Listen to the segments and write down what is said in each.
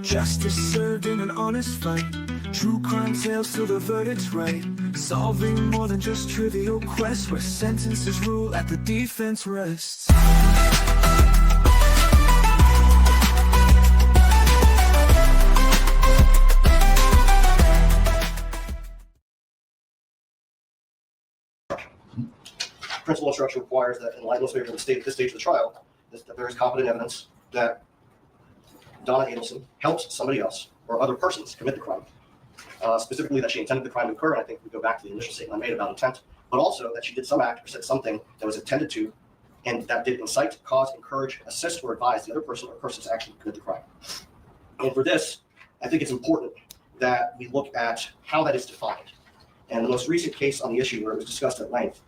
Justice served in an honest fight. True crime tales till the verdict's right. Solving more than just trivial quests, where sentences rule at the defense rests. Principal instruction requires that in light most favorable to the state at this stage of the trial, that there is competent evidence that Donna Adelson helped somebody else or other persons commit the crime. Specifically that she intended the crime to occur, and I think we go back to the initial statement I made about intent, but also that she did some act or said something that was intended to, and that did incite, cause, encourage, assist, or advise the other person or persons to actually commit the crime. And for this, I think it's important that we look at how that is defined. And the most recent case on the issue where it was discussed at length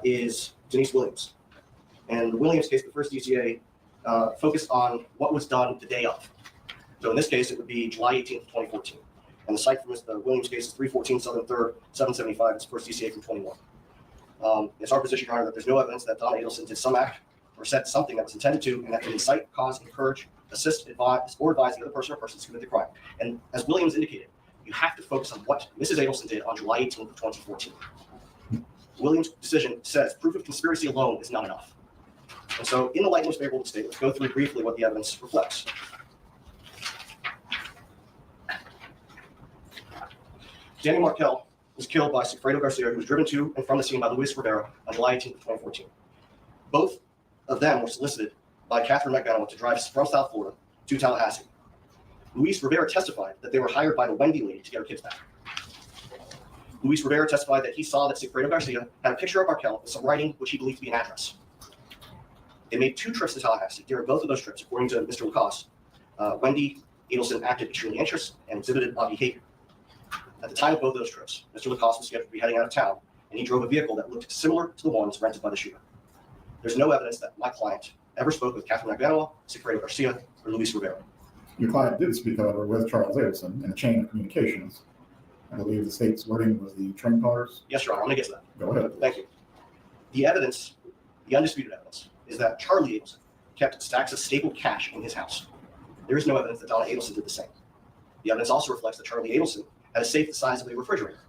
is Denise Williams. And the Williams case, the first DCA, focused on what was done the day of. So in this case, it would be July 18th, 2014. And the site for the Williams case is 314 Southern 3rd, 775. It's the first DCA from 21. It's our position, Your Honor, that there's no evidence that Donna Adelson did some act or said something that was intended to, and that could incite, cause, encourage, assist, advise, or advise the other person or persons to commit the crime. And as Williams indicated, you have to focus on what Mrs. Adelson did on July 18th of 2014. Williams' decision says proof of conspiracy alone is not enough. And so in the light most favorable to the state, let's go through briefly what the evidence reflects. Danny Markel was killed by Sigfredo Garcia, who was driven to and from the scene by Luis Rivera on July 18th of 2014. Both of them were solicited by Catherine McDonald to drive from South Florida to Tallahassee. Luis Rivera testified that they were hired by the Wendy lady to get her kids back. Luis Rivera testified that he saw that Sigfredo Garcia had a picture of Markel with some writing which he believed to be an address. They made 2 trips to Tallahassee. During both of those trips, according to Mr. Lacoste, Wendy Adelson acted extremely anxious and exhibited odd behavior. At the time of both those trips, Mr. Lacoste was scheduled to be heading out of town, and he drove a vehicle that looked similar to the ones rented by the shooter. There's no evidence that my client ever spoke with Catherine McDonald, Sigfredo Garcia, or Luis Rivera. Your client did speak, however, with Charles Adelson in a chain of communications. I believe the state's wording was the train cars. Yes, Your Honor, I'm going to get to that. Go ahead. Thank you. The evidence, the undisputed evidence, is that Charlie Adelson kept stacks of stapled cash in his house. There is no evidence that Donna Adelson did the same. The evidence also reflects that Charlie Adelson had a safe the size of a refrigerator.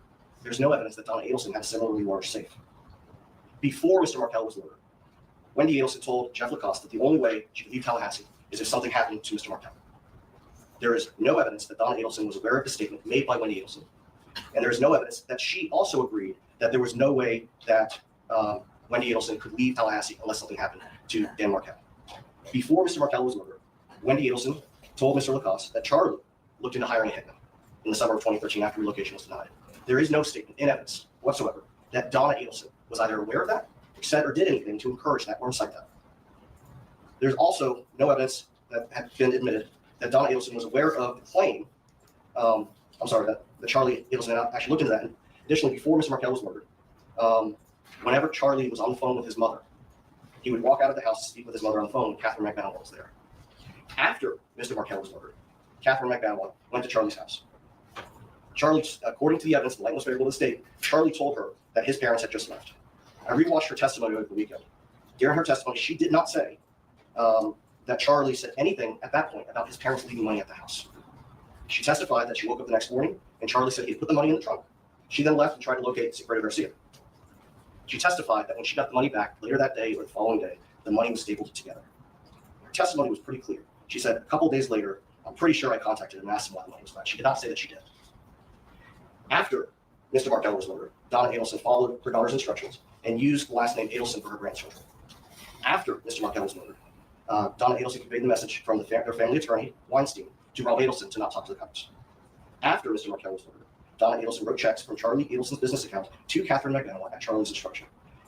There's no evidence that Donna Adelson had a similarly large safe. Before Mr. Markel was murdered, Wendy Adelson told Jeff Lacoste that the only way she could leave Tallahassee is if something happened to Mr. Markel. There is no evidence that Donna Adelson was aware of the statement made by Wendy Adelson. And there is no evidence that she also agreed that there was no way that Wendy Adelson could leave Tallahassee unless something happened to Dan Markel. Before Mr. Markel was murdered, Wendy Adelson told Mr. Lacoste that Charlie looked into hiring a hitman in the summer of 2013 after relocation was denied. There is no statement in evidence whatsoever that Donna Adelson was either aware of that, or said or did anything to encourage that or incite that. There's also no evidence that had been admitted that Donna Adelson was aware of the claim, that Charlie Adelson had actually looked into that. And additionally, before Mr. Markel was murdered, whenever Charlie was on the phone with his mother, he would walk out of the house to speak with his mother on the phone when Catherine McDonald was there. After Mr. Markel was murdered, Catherine McDonald went to Charlie's house. Charlie, according to the evidence, the light most favorable to the state, Charlie told her that his parents had just left. I rewatched her testimony over the weekend. During her testimony, she did not say that Charlie said anything at that point about his parents leaving money at the house. She testified that she woke up the next morning and Charlie said he'd put the money in the trunk. She then left and tried to locate Sigfredo Garcia. She testified that when she got the money back later that day or the following day, the money was stapled together. Her testimony was pretty clear. She said a couple days later, I'm pretty sure I contacted him and asked him why the money was back. She did not say that she did. After Mr. Markel was murdered, Donna Adelson followed her daughter's instructions and used the last name Adelson for her grandchildren. After Mr. Markel was murdered, Donna Adelson conveyed the message from their family attorney, Weinstein, to Rob Adelson to not talk to the cops. After Mr. Markel was murdered, Donna Adelson wrote checks from Charlie Adelson's business account to Catherine McDonald at Charlie's instruction.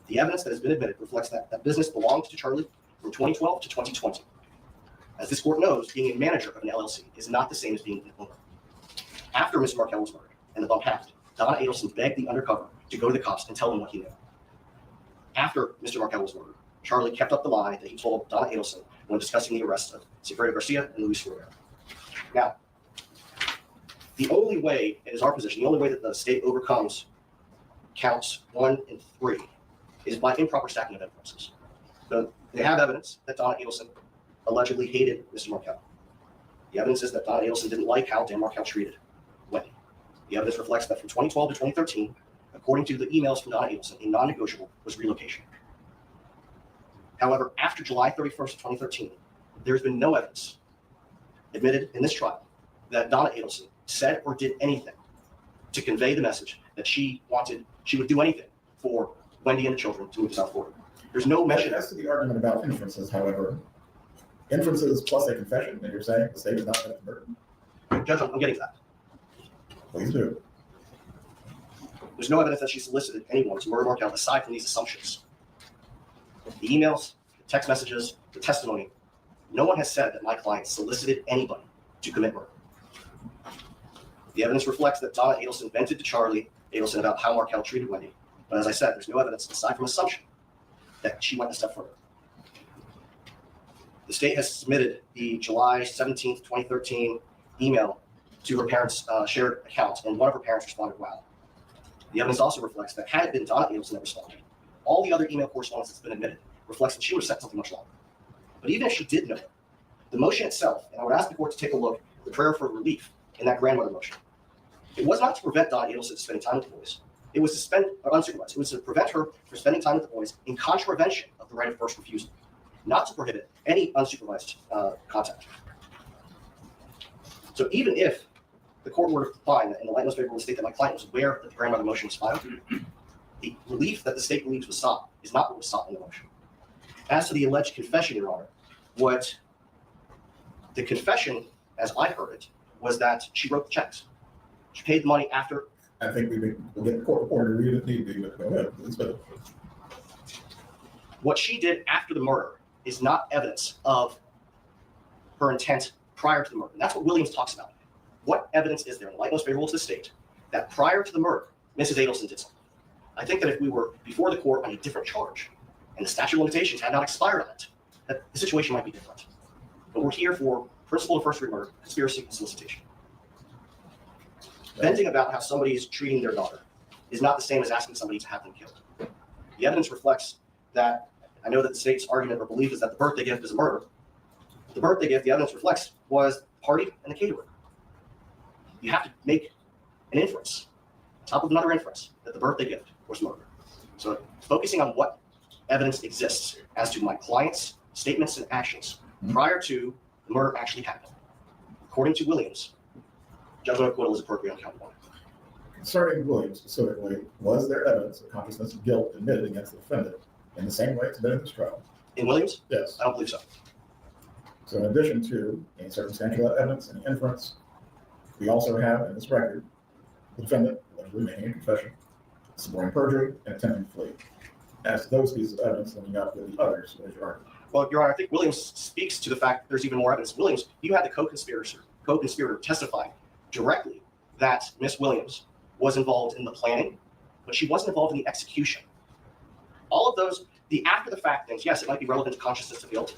The evidence that has been admitted reflects that that business belonged to Charlie from 2012 to 2020. As this court knows, being a manager of an LLC is not the same as being an owner. After Mr. Markel was murdered and the bump happened, Donna Adelson begged the undercover to go to the cops and tell them what he knew. After Mr. Markel was murdered, Charlie kept up the lie that he told Donna Adelson when discussing the arrest of Sigfredo Garcia and Luis Rivera. Now, the only way, it is our position, the only way that the state overcomes counts 1 and 3 is by improper stacking of inferences. So they have evidence that Donna Adelson allegedly hated Mr. Markel. The evidence is that Donna Adelson didn't like how Dan Markel treated Wendy. The evidence reflects that from 2012 to 2013, according to the emails from Donna Adelson, a non-negotiable was relocation. However, after July 31st, 2013, there's been no evidence admitted in this trial that Donna Adelson said or did anything to convey the message that she would do anything for Wendy and the children to move to South Florida. There's no mention. As to the argument about inferences, however, inferences plus a confession, and you're saying the state is not going to murder. Judge, I'm getting to that. Please do. There's no evidence that she solicited anyone to murder Markel aside from these assumptions. The emails, the text messages, the testimony, no one has said that my client solicited anybody to commit murder. The evidence reflects that Donna Adelson vented to Charlie Adelson about how Markel treated Wendy. But as I said, there's no evidence aside from assumption that she went a step further. The state has submitted the July 17th, 2013 email to her parents' shared account, and one of her parents responded, "Wow." The evidence also reflects that had it been Donna Adelson that responded, all the other email correspondence that's been admitted reflects that she would have sent something much longer. But even if she did know it, the motion itself, and I would ask the court to take a look at the prayer for relief in that grandmother motion, it was not to prevent Donna Adelson from spending time with the boys. It was to spend, or unsupervised, it was to prevent her from spending time with the boys in contravention of the right of first refusal, not to prohibit any unsupervised contact. So even if the court were to find that in the light most favorable state that my client was aware that the grandmother motion was filed, the relief that the state believes was sought is not what was sought in the motion. As to the alleged confession, Your Honor, what the confession, as I heard it, was that she wrote the checks. She paid the money after. I think we'll get the court reporter to read it need be, but go ahead. What she did after the murder is not evidence of her intent prior to the murder. And that's what Williams talks about. What evidence is there in the light most favorable to the state that prior to the murder, Mrs. Adelson did something? I think that if we were before the court on a different charge and the statute of limitations had not expired on it, that the situation might be different. But we're here for principle of first degree murder, conspiracy, and solicitation. Venting about how somebody is treating their daughter is not the same as asking somebody to have them killed. The evidence reflects that. I know that the state's argument or belief is that the birthday gift is a murder. The birthday gift, the evidence reflects, was the party and the caterer. You have to make an inference, on top of another inference, that the birthday gift was murder. So focusing on what evidence exists as to my client's statements and actions prior to the murder actually happening. According to Williams, judgment of acquittal is appropriate on count one. Concerning Williams specifically, was there evidence of consciousness of guilt admitted against the defendant in the same way it's been in this trial? In Williams? Yes. I don't believe so. So in addition to any circumstantial evidence and inference, we also have in this record the defendant allegedly making a confession, suborning perjury, and attempting to flee. As to those pieces of evidence, then we got with the others, what is your argument? Well, Your Honor, I think Williams speaks to the fact that there's even more evidence. Williams, you had the co-conspirator testify directly that Miss Williams was involved in the planning, but she wasn't involved in the execution. All of those, the after the fact things, yes, it might be relevant to consciousness of guilt.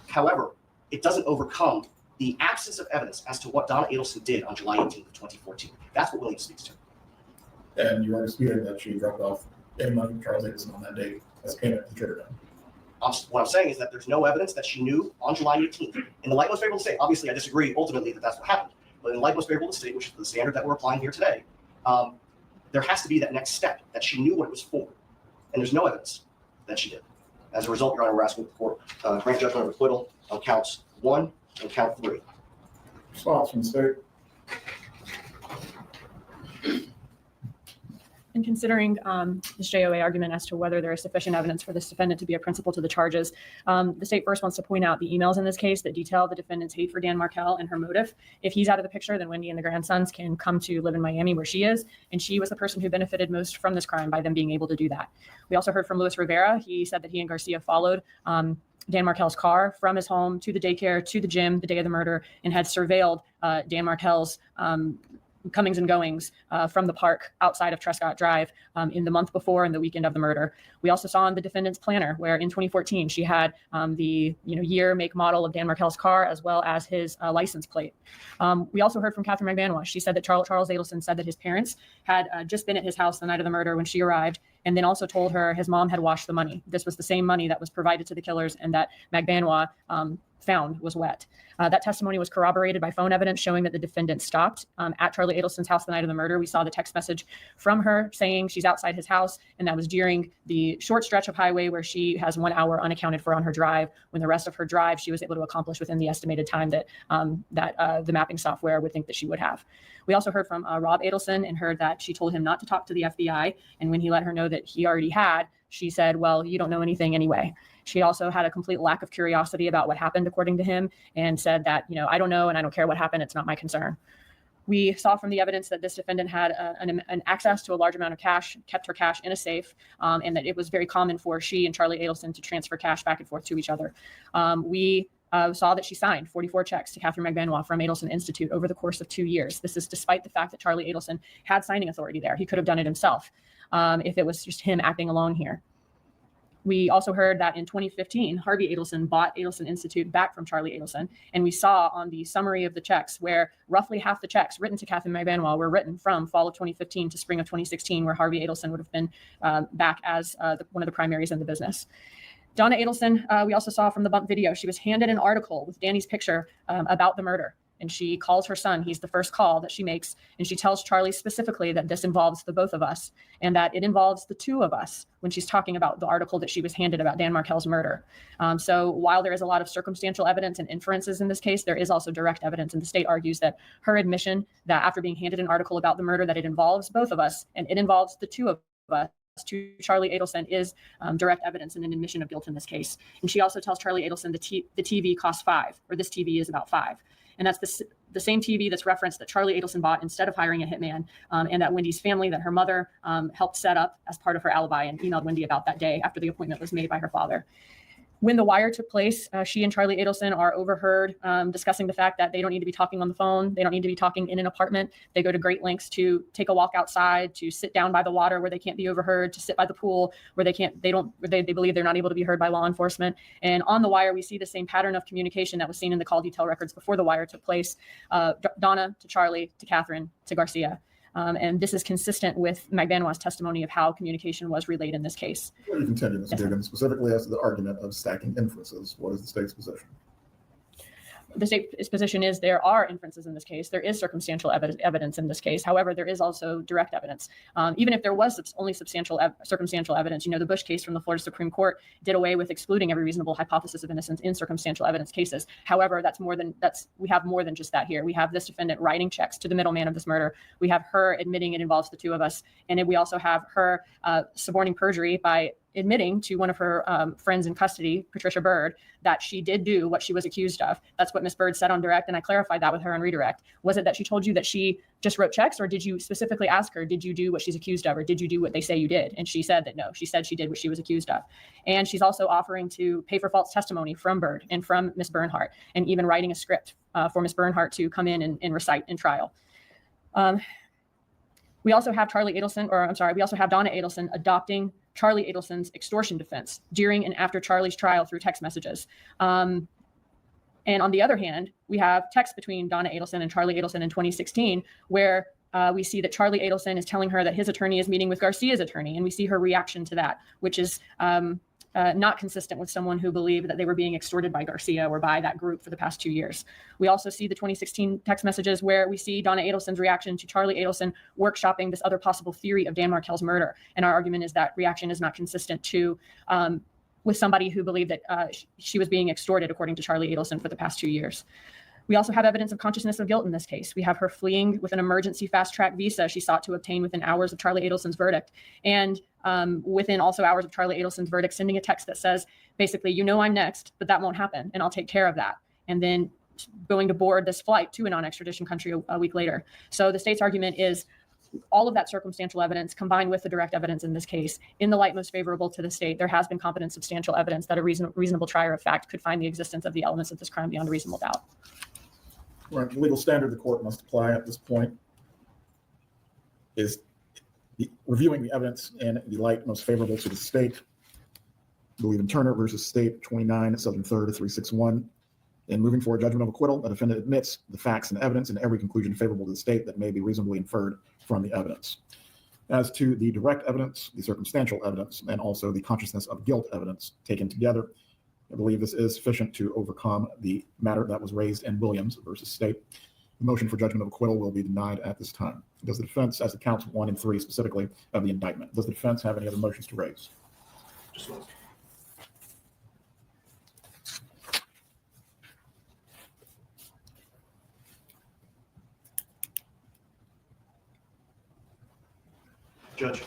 However, it doesn't overcome the absence of evidence as to what Donna Adelson did on July 18th of 2014. That's what Williams speaks to. And you are disputing that she dropped off any money from Charles Adelson on that date as payment to the trigger down. What I'm saying is that there's no evidence that she knew on July 18th. In the light most favorable to the state, obviously I disagree ultimately that that's what happened, but in the light most favorable to the state, which is the standard that we're applying here today, there has to be that next step, that she knew what it was for. And there's no evidence that she did. As a result, Your Honor, we're asking the court grant judgment of acquittal on counts 1 and count 3. Response from the state. In considering this JOA argument as to whether there is sufficient evidence for this defendant to be a principal to the charges, the state first wants to point out the emails in this case that detail the defendant's hate for Dan Markel and her motive. If he's out of the picture, then Wendy and the grandsons can come to live in Miami where she is, and she was the person who benefited most from this crime by them being able to do that. We also heard from Luis Rivera. He said that he and Garcia followed Dan Markel's car from his home to the daycare, to the gym the day of the murder, and had surveilled Dan Markel's comings and goings from the park outside of Trescott Drive in the month before and the weekend of the murder. We also saw in the defendant's planner where in 2014 she had the year, make, model of Dan Markel's car as well as his license plate. We also heard from Catherine McBanois. She said that Charles Adelson said that his parents had just been at his house the night of the murder when she arrived, and then also told her his mom had washed the money. This was the same money that was provided to the killers and that McBanois found was wet. That testimony was corroborated by phone evidence showing that the defendant stopped at Charlie Adelson's house the night of the murder. We saw the text message from her saying she's outside his house, and that was during the short stretch of highway where she has 1 hour unaccounted for on her drive, when the rest of her drive she was able to accomplish within the estimated time that the mapping software would think that she would have. We also heard from Rob Adelson and heard that she told him not to talk to the FBI, and when he let her know that he already had, she said, well, you don't know anything anyway. She also had a complete lack of curiosity about what happened, according to him, and said that, I don't know and I don't care what happened. It's not my concern. We saw from the evidence that this defendant had an access to a large amount of cash, kept her cash in a safe, and that it was very common for she and Charlie Adelson to transfer cash back and forth to each other. We saw that she signed 44 checks to Catherine McBanois from Adelson Institute over the course of 2 years. This is despite the fact that Charlie Adelson had signing authority there. He could have done it himself if it was just him acting alone here. We also heard that in 2015, Harvey Adelson bought Adelson Institute back from Charlie Adelson. And we saw on the summary of the checks where roughly half the checks written to Catherine McBanois were written from fall of 2015 to spring of 2016, where Harvey Adelson would have been back as one of the primaries in the business. Donna Adelson, we also saw from the bump video, she was handed an article with Danny's picture about the murder. And she calls her son. He's the first call that she makes. And she tells Charlie specifically that this involves the both of us and that it involves the two of us when she's talking about the article that she was handed about Dan Markel's murder. So while there is a lot of circumstantial evidence and inferences in this case, there is also direct evidence. And the state argues that her admission that after being handed an article about the murder, that it involves both of us and it involves the two of us to Charlie Adelson is direct evidence and an admission of guilt in this case. And she also tells Charlie Adelson the TV costs $5, or this TV is about $5. And that's the same TV that's referenced that Charlie Adelson bought instead of hiring a hitman, and that Wendy's family, that her mother helped set up as part of her alibi and emailed Wendy about that day after the appointment was made by her father. When the wire took place, she and Charlie Adelson are overheard discussing the fact that they don't need to be talking on the phone. They don't need to be talking in an apartment. They go to great lengths to take a walk outside, to sit down by the water where they can't be overheard, to sit by the pool where they believe they're not able to be heard by law enforcement. And on the wire, we see the same pattern of communication that was seen in the call detail records before the wire took place. Donna to Charlie to Catherine to Garcia. And this is consistent with McBanois' testimony of how communication was relayed in this case. What do you contend, Ms. Giggins, specifically as to the argument of stacking inferences? What is the state's position? The state's position is there are inferences in this case. There is circumstantial evidence in this case. However, there is also direct evidence. Even if there was only circumstantial evidence, the Bush case from the Florida Supreme Court did away with excluding every reasonable hypothesis of innocence in circumstantial evidence cases. However, we have more than just that here. We have this defendant writing checks to the middleman of this murder. We have her admitting it involves the two of us. And we also have her suborning perjury by admitting to one of her friends in custody, Patricia Bird, that she did do what she was accused of. That's what Ms. Bird said on direct, and I clarified that with her on redirect. Was it that she told you that she just wrote checks, or did you specifically ask her, did you do what she's accused of, or did you do what they say you did? And she said that no. She said she did what she was accused of. And she's also offering to pay for false testimony from Bird and from Ms. Bernhardt, and even writing a script for Ms. Bernhardt to come in and recite in trial. We also have Donna Adelson adopting Charlie Adelson's extortion defense during and after Charlie's trial through text messages. And on the other hand, we have texts between Donna Adelson and Charlie Adelson in 2016, where we see that Charlie Adelson is telling her that his attorney is meeting with Garcia's attorney, and we see her reaction to that, which is not consistent with someone who believed that they were being extorted by Garcia or by that group for the past 2 years. We also see the 2016 text messages where we see Donna Adelson's reaction to Charlie Adelson workshopping this other possible theory of Dan Markel's murder. And our argument is that reaction is not consistent with somebody who believed that she was being extorted, according to Charlie Adelson, for the past 2 years. We also have evidence of consciousness of guilt in this case. We have her fleeing with an emergency fast-track visa she sought to obtain within hours of Charlie Adelson's verdict. And within also hours of Charlie Adelson's verdict, sending a text that says, basically, I'm next, but that won't happen, and I'll take care of that. And then going to board this flight to a non-extradition country a week later. So the state's argument is all of that circumstantial evidence combined with the direct evidence in this case, in the light most favorable to the state, there has been competent substantial evidence that a reasonable trier of fact could find the existence of the elements of this crime beyond a reasonable doubt. Right, the legal standard the court must apply at this point is reviewing the evidence in the light most favorable to the state. I believe in Turner versus State 29 Southern 3rd 361. In moving for a judgment of acquittal, a defendant admits the facts and evidence in every conclusion favorable to the state that may be reasonably inferred from the evidence. As to the direct evidence, the circumstantial evidence, and also the consciousness of guilt evidence taken together, I believe this is sufficient to overcome the matter that was raised in Williams versus State. The motion for judgment of acquittal will be denied at this time. Does the defense, as to counts 1 and 3 specifically of the indictment, does the defense have any other motions to raise? Just one. Judge,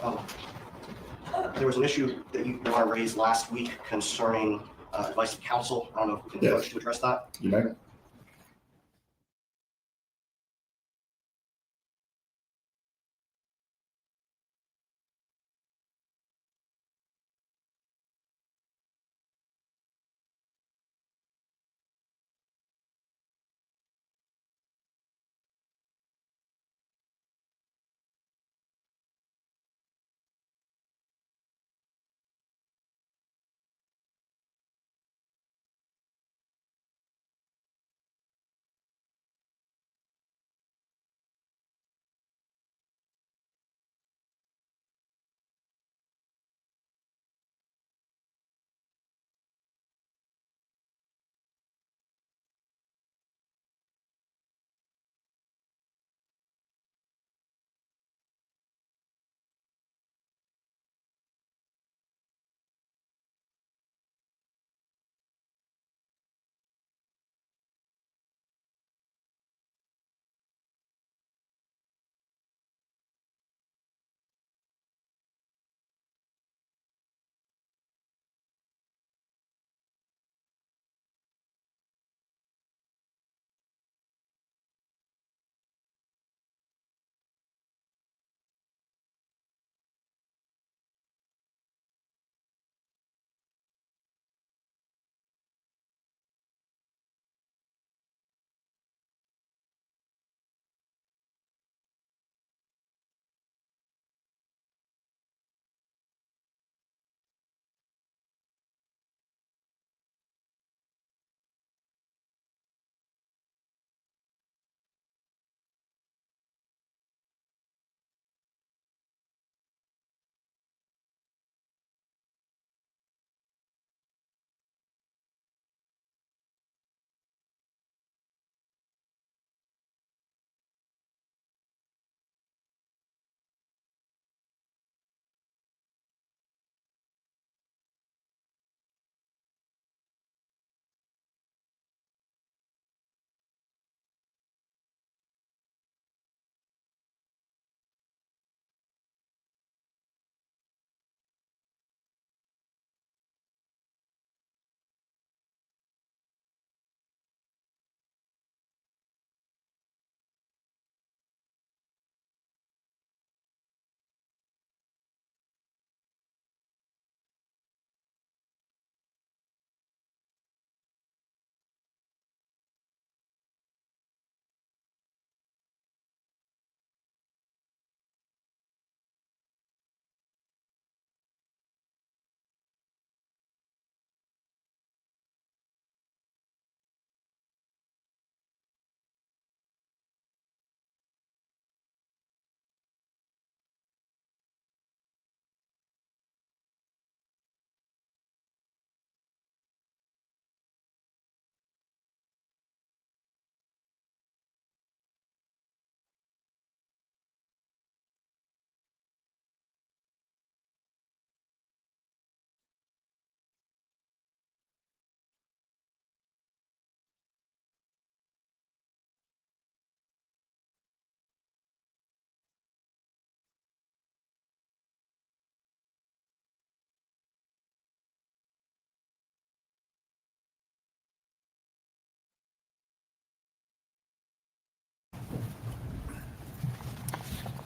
there was an issue that you want to raise last week concerning advice of counsel. I don't know if we can approach to address that. You may.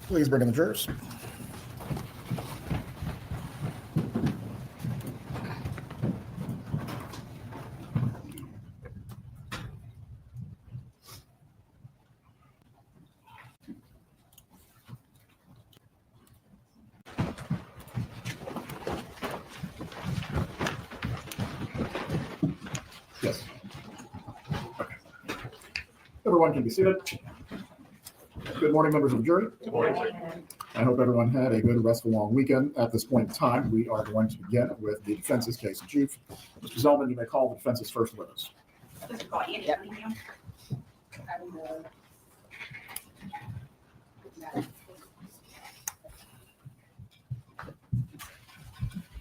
Please bring in the jurors. Yes. Okay. Everyone can be seated. Good morning, members of the jury. Good morning. I hope everyone had a good, restful, long weekend. At this point in time, we are going to begin with the defense's case in chief. Mr. Zellman, you may call the defense's first witness.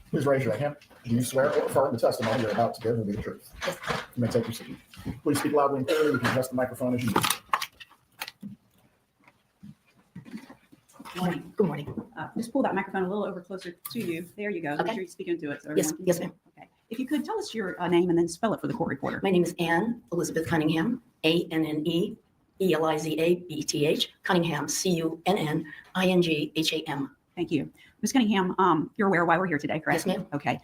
Please raise your hand. Do you swear or affirm the testimony you're about to give will be the truth? Yes. You may take your seat. Please speak loudly and clearly. You can adjust the microphone as you need. Morning. Good morning. Just pull that microphone a little over closer to you. There you go. Make Okay. sure you speak into it. So Yes, everyone can yes, hear. ma'am. Okay. If you could tell us your name and then spell it for the court reporter. My name is Anne Elizabeth Cunningham, ANNE ELIZABETH, Cunningham, CUNNINGHAM. Thank you. Ms. Cunningham, you're aware why we're here today, correct? Yes, ma'am. Okay.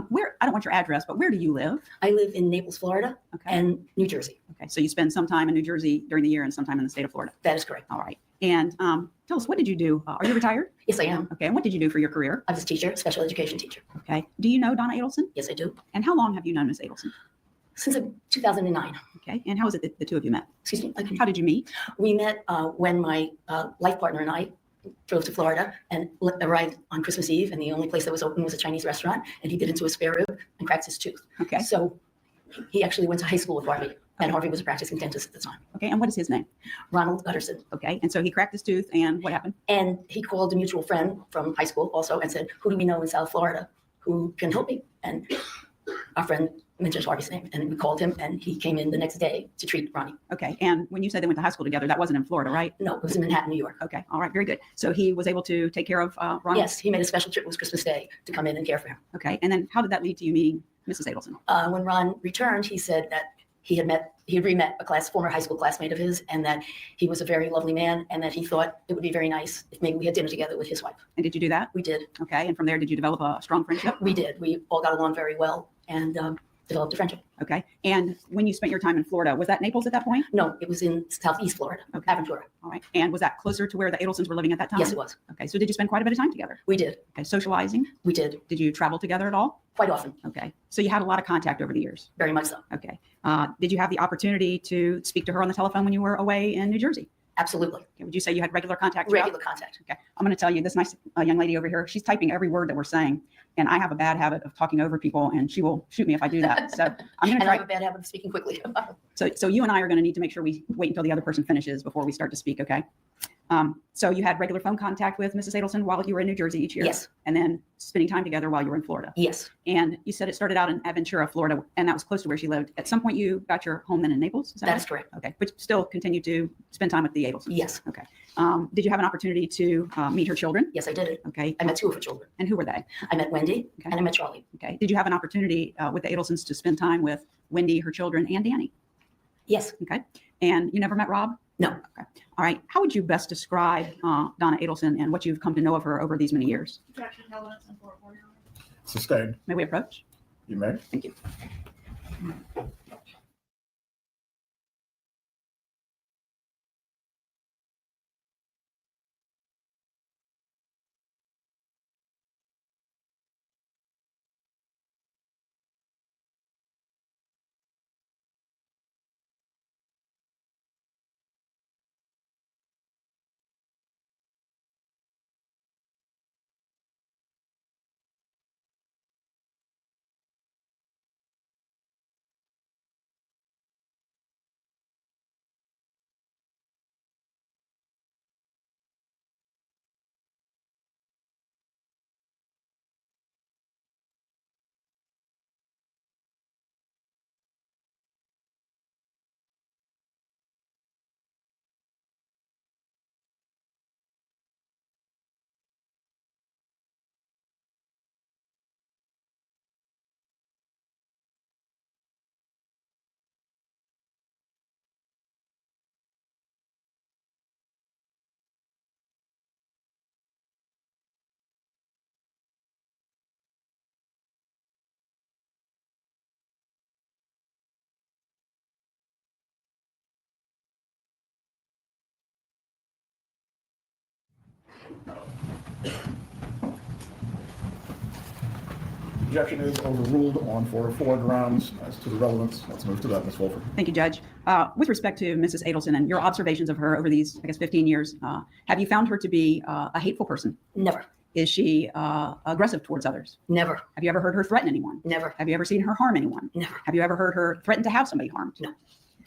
Where, I don't want your address, but where do you live? I live in Naples, Florida, Okay. and New Jersey. Okay. So you spend some time in New Jersey during the year and some time in the state of Florida. That is correct. All right. And tell us, what did you do? Are you retired? Yes, I am. Okay. And what did you do for your career? I was a teacher, special education teacher. Okay. Do you know Donna Adelson? Yes, I do. And how long have you known Ms. Adelson? Since 2009. Okay. And how is it that the two of you met? Excuse me. How did you meet? We met when my life partner and I drove to Florida and arrived on Christmas Eve, and the only place that was open was a Chinese restaurant, and he bit into a spare rib and cracked his tooth. Okay. So he actually went to high school with Harvey, and Harvey was a practicing dentist at the time. Okay. And what is his name? Ronald Utterson. Okay. And so he cracked his tooth, and what happened? And he called a mutual friend from high school also and said, who do we know in South Florida who can help me? And our friend mentioned Harvey's name, and we called him, and he came in the next day to treat Ronnie. Okay. And when you said they went to high school together, that wasn't in Florida, right? No, it was in Manhattan, New York. Okay. All right. Very good. So he was able to take care of Ronald? Yes, he made a special trip. It was Christmas Day to come in and care for him. Okay. And then how did that lead to you meeting Mrs. Adelson? When Ron returned, he said that he had re-met a former high school classmate of his, and that he was a very lovely man, and that he thought it would be very nice if maybe we had dinner together with his wife. And did you do that? We did. Okay. And from there, did you develop a strong friendship? We did. We all got along very well and developed a friendship. Okay. And when you spent your time in Florida, was that Naples at that point? No, it was in Southeast Florida, Okay. Aventura. All right. And was that closer to where the Adelsons were living at that time? Yes, it was. Okay. So did you spend quite a bit of time together? We did. Okay. Socializing? We did. Did you travel together at all? Quite often. Okay. So you had a lot of contact over the years. Very much so. Okay. Did you have the opportunity to speak to her on the telephone when you were away in New Jersey? Absolutely. Okay. Would you say you had regular contact? throughout? Regular contact. Okay. I'm going to tell you, this nice young lady over here, she's typing every word that we're saying. And I have a bad habit of talking over people, and she will shoot me if I do that. So I'm going And to I have try. a bad habit of speaking quickly. So you and I are going to need to make sure we wait until the other person finishes before we start to speak. Okay. So you had regular phone contact with Mrs. Adelson while you were in New Jersey each year? Yes. And then spending time together while you were in Florida? Yes. And you said it started out in Aventura, Florida, and that was close to where she lived. At some point, you got your home then in Naples? Is That right? is correct. Okay. But still continue to spend time with the Adelsons? Yes. Okay. Did you have an opportunity to meet her children? Yes, I did. Okay. I met two of her children. And who were they? I met Wendy Okay. and I met Charlie. Okay. Did you have an opportunity with the Adelsons to spend time with Wendy, her children, and Danny? Yes. Okay. And you never met Rob? No. Okay. All right. How would you best describe Donna Adelson and what you've come to know of her over these many years? Sustained. May we approach? You may. Thank you. objection is overruled on 404 grounds. As to the relevance, let's move to that, Ms. Wolford. Thank you, Judge. With respect to Mrs. Adelson and your observations of her over these, I guess, 15 years, have you found her to be a hateful person? Never, Is she aggressive towards others? never, Have you ever heard her threaten anyone? never, Have you ever seen her harm anyone? never. Have you ever heard her threaten to have somebody harmed? No.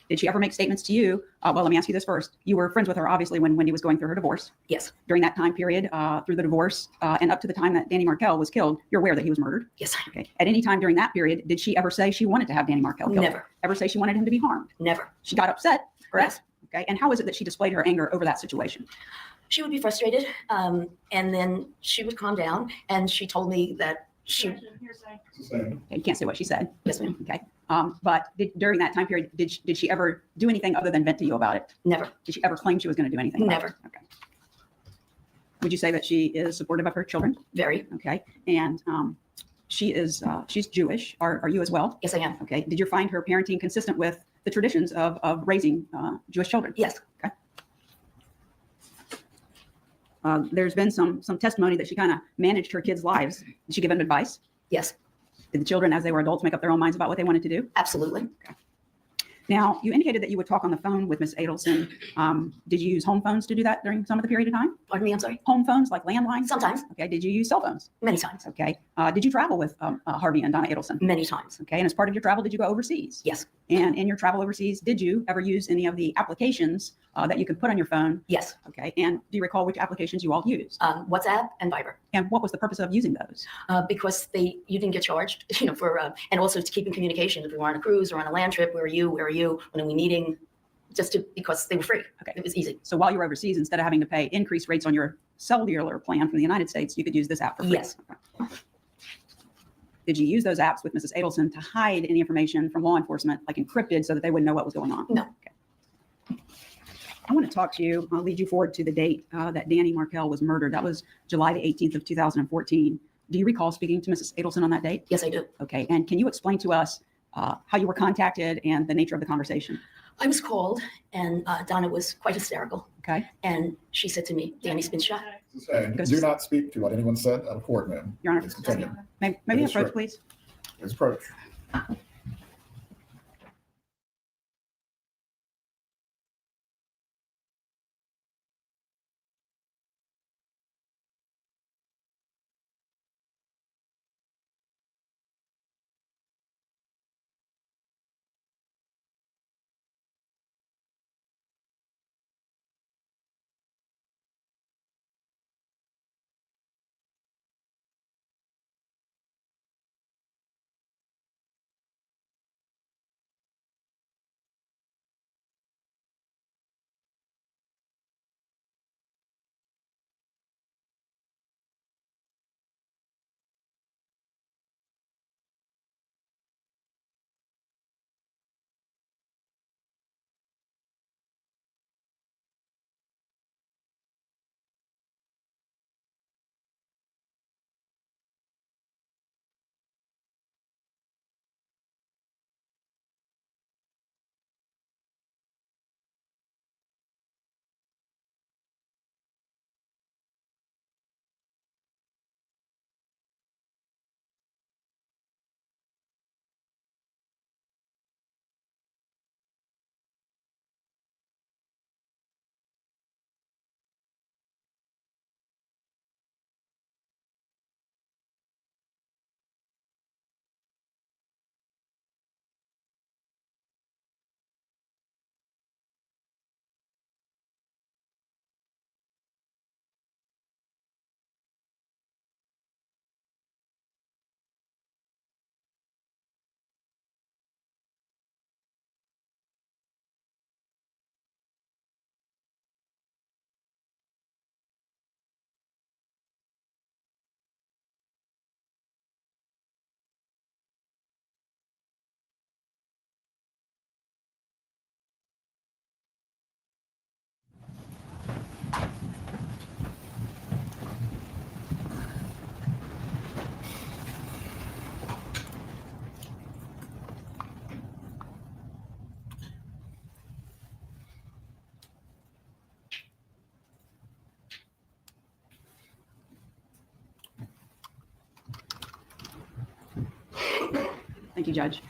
Did she ever make statements to you? Well, let me ask you this first. You were friends with her, obviously, when Wendy was going through her divorce. Yes, During that time period, through the divorce, and up to the time that Danny Markell was killed, you're aware that he was murdered. yes, Okay. At any time during that period, did she ever say she wanted to have Danny Markell killed? Never. Ever say she wanted him to be harmed? never. She got upset, correct? Yes. Okay. And how is it that she displayed her anger over that situation? She would be frustrated, and then she would calm down, and she told me that she, Okay, you can't say what she said. yes, ma'am, Okay. But during that time period, did she ever do anything other than vent to you about it? never, Did she ever claim she was going to do anything? About Never. It? Okay. Would you say that she is supportive of her children? very, Okay. And she's Jewish. Are you as well? yes, I am, Okay. Did you find her parenting consistent with the traditions of raising Jewish children? yes, There's been some testimony that she kind of managed her kids' lives. Did she give them advice? yes, Did the children, as they were adults, make up their own minds about what they wanted to do? absolutely, Now, you indicated that you would talk on the phone with Miss Adelson. Did you use home phones to do that during some of the period of time? pardon me, I'm sorry, Home phones, like landlines? sometimes, Okay. Did you use cell phones? many times, Okay. Did you travel with Harvey and Donna Adelson? many times, Okay. And as part of your travel, did you go overseas? yes, And in your travel overseas, did you ever use any of the applications that you could put on your phone? yes, Okay. And do you recall which applications you all used? WhatsApp and Viber, And what was the purpose of using those? because you didn't get charged, for, and also to keep in communication, if we were on a cruise or on a land trip, where are you, when are we meeting, because they were free, Okay. it was easy, So while you were overseas, instead of having to pay increased rates on your cellular plan from the United States, you could use this app for free. Yes. Okay. Did you use those apps with Mrs. Adelson to hide any information from law enforcement, like encrypted, so that they wouldn't know what was going on? No. Okay. I want to talk to you. I'll lead you forward to the date that Danny Markell was murdered. That was July the 18th of 2014. Do you recall speaking to Mrs. Adelson on that date? yes, I do. Okay. And can you explain to us how you were contacted and the nature of the conversation? I was called, and Donna was quite hysterical, Okay. and she said to me, Danny's been shot. And do not speak to what anyone said out of court, ma'am. Your Honor. Please continue. Maybe Yes, approach, sir. please. Please approach. Thank you, Judge.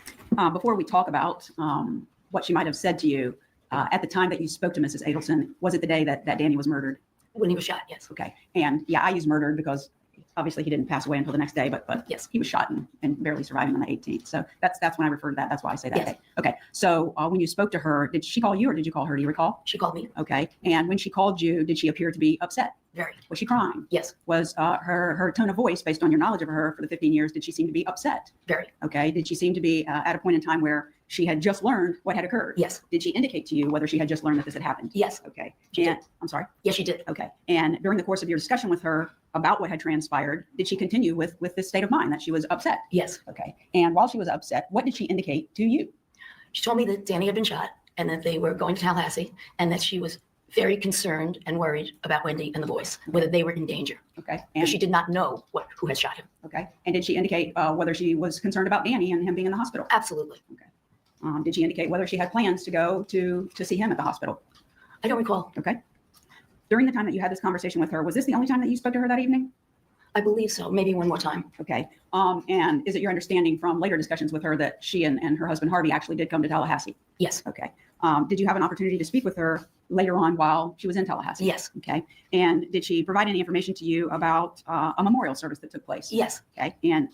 Before we talk about what she might have said to you, at the time that you spoke to Mrs. Adelson, was it the day that Danny was murdered? When he was shot, yes. Okay. And yeah, I use murdered because obviously he didn't pass away until the next day, but Yes. he was shot and barely surviving on the 18th. So that's when I refer to that. That's why I say that. Yes. Day. Okay. So when you spoke to her, did she call you or did you call her? Do you recall? She called me. Okay. And when she called you, did she appear to be upset? Very. Was she crying? Yes. Was her tone of voice, based on your knowledge of her for the 15 years, did she seem to be upset? Very. Okay. Did she seem to be at a point in time where she had just learned what had occurred? Yes. Did she indicate to you whether she had just learned that this had happened? Yes. Okay. She And did. I'm sorry. Yes, she did. Okay. And during the course of your discussion with her about what had transpired, did she continue with this state of mind that she was upset? Yes. Okay. And while she was upset, what did she indicate to you? She told me that Danny had been shot and that they were going to Tallahassee and that she was very concerned and worried about Wendy and the boys, whether they were in danger. Okay. And And she did not know who had shot him. okay. And did she indicate whether she was concerned about Danny and him being in the hospital? Absolutely. Did she indicate whether she had plans to go to see him at the hospital? I don't recall. Okay. During the time that you had this conversation with her, was this the only time that you spoke to her that evening? I believe so. Maybe one more time. Okay. And is it your understanding from later discussions with her that she and her husband Harvey actually did come to Tallahassee? Yes. Okay. Did you have an opportunity to speak with her later on while she was in Tallahassee? Yes. Okay. And did she provide any information to you about a memorial service that took place? Yes. Okay. And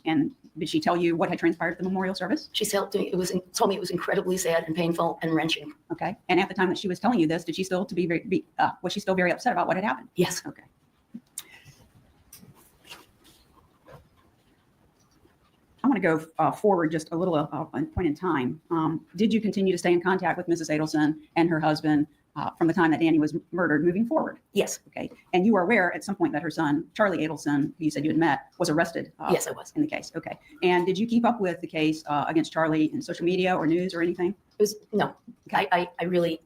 did she tell you what had transpired at the memorial service? She told me it was incredibly sad and painful and wrenching. Okay. And at the time that she was telling you this, did she still was she still very upset about what had happened? Yes. Okay. I want to go forward just a little point in time. Did you continue to stay in contact with Mrs. Adelson and her husband from the time that Danny was murdered moving forward? Yes. Okay. And you were aware at some point that her son, Charlie Adelson, who you said you had met, was arrested Yes, I was. in the case. Okay. And did you keep up with the case against Charlie in social media or news or anything? It was no. Okay. I really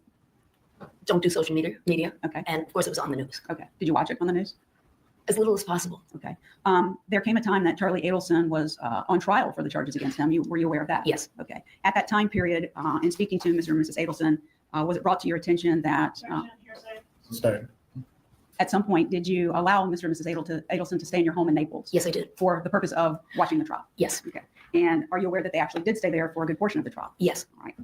don't do social media. Okay. And of course it was on the news. Okay. Did you watch it on the news? As little as possible. Okay. There came a time that Charlie Adelson was on trial for the charges against him. Were you aware of that? Yes. Okay. At that time period, in speaking to Mr. and Mrs. Adelson, was it brought to your attention that Sustained. at some point did you allow Mr. and Mrs. Adelson to stay in your home in Naples Yes, I did. for the purpose of watching the trial? Yes. Okay. And are you aware that they actually did stay there for a good portion of the trial? Yes. All right.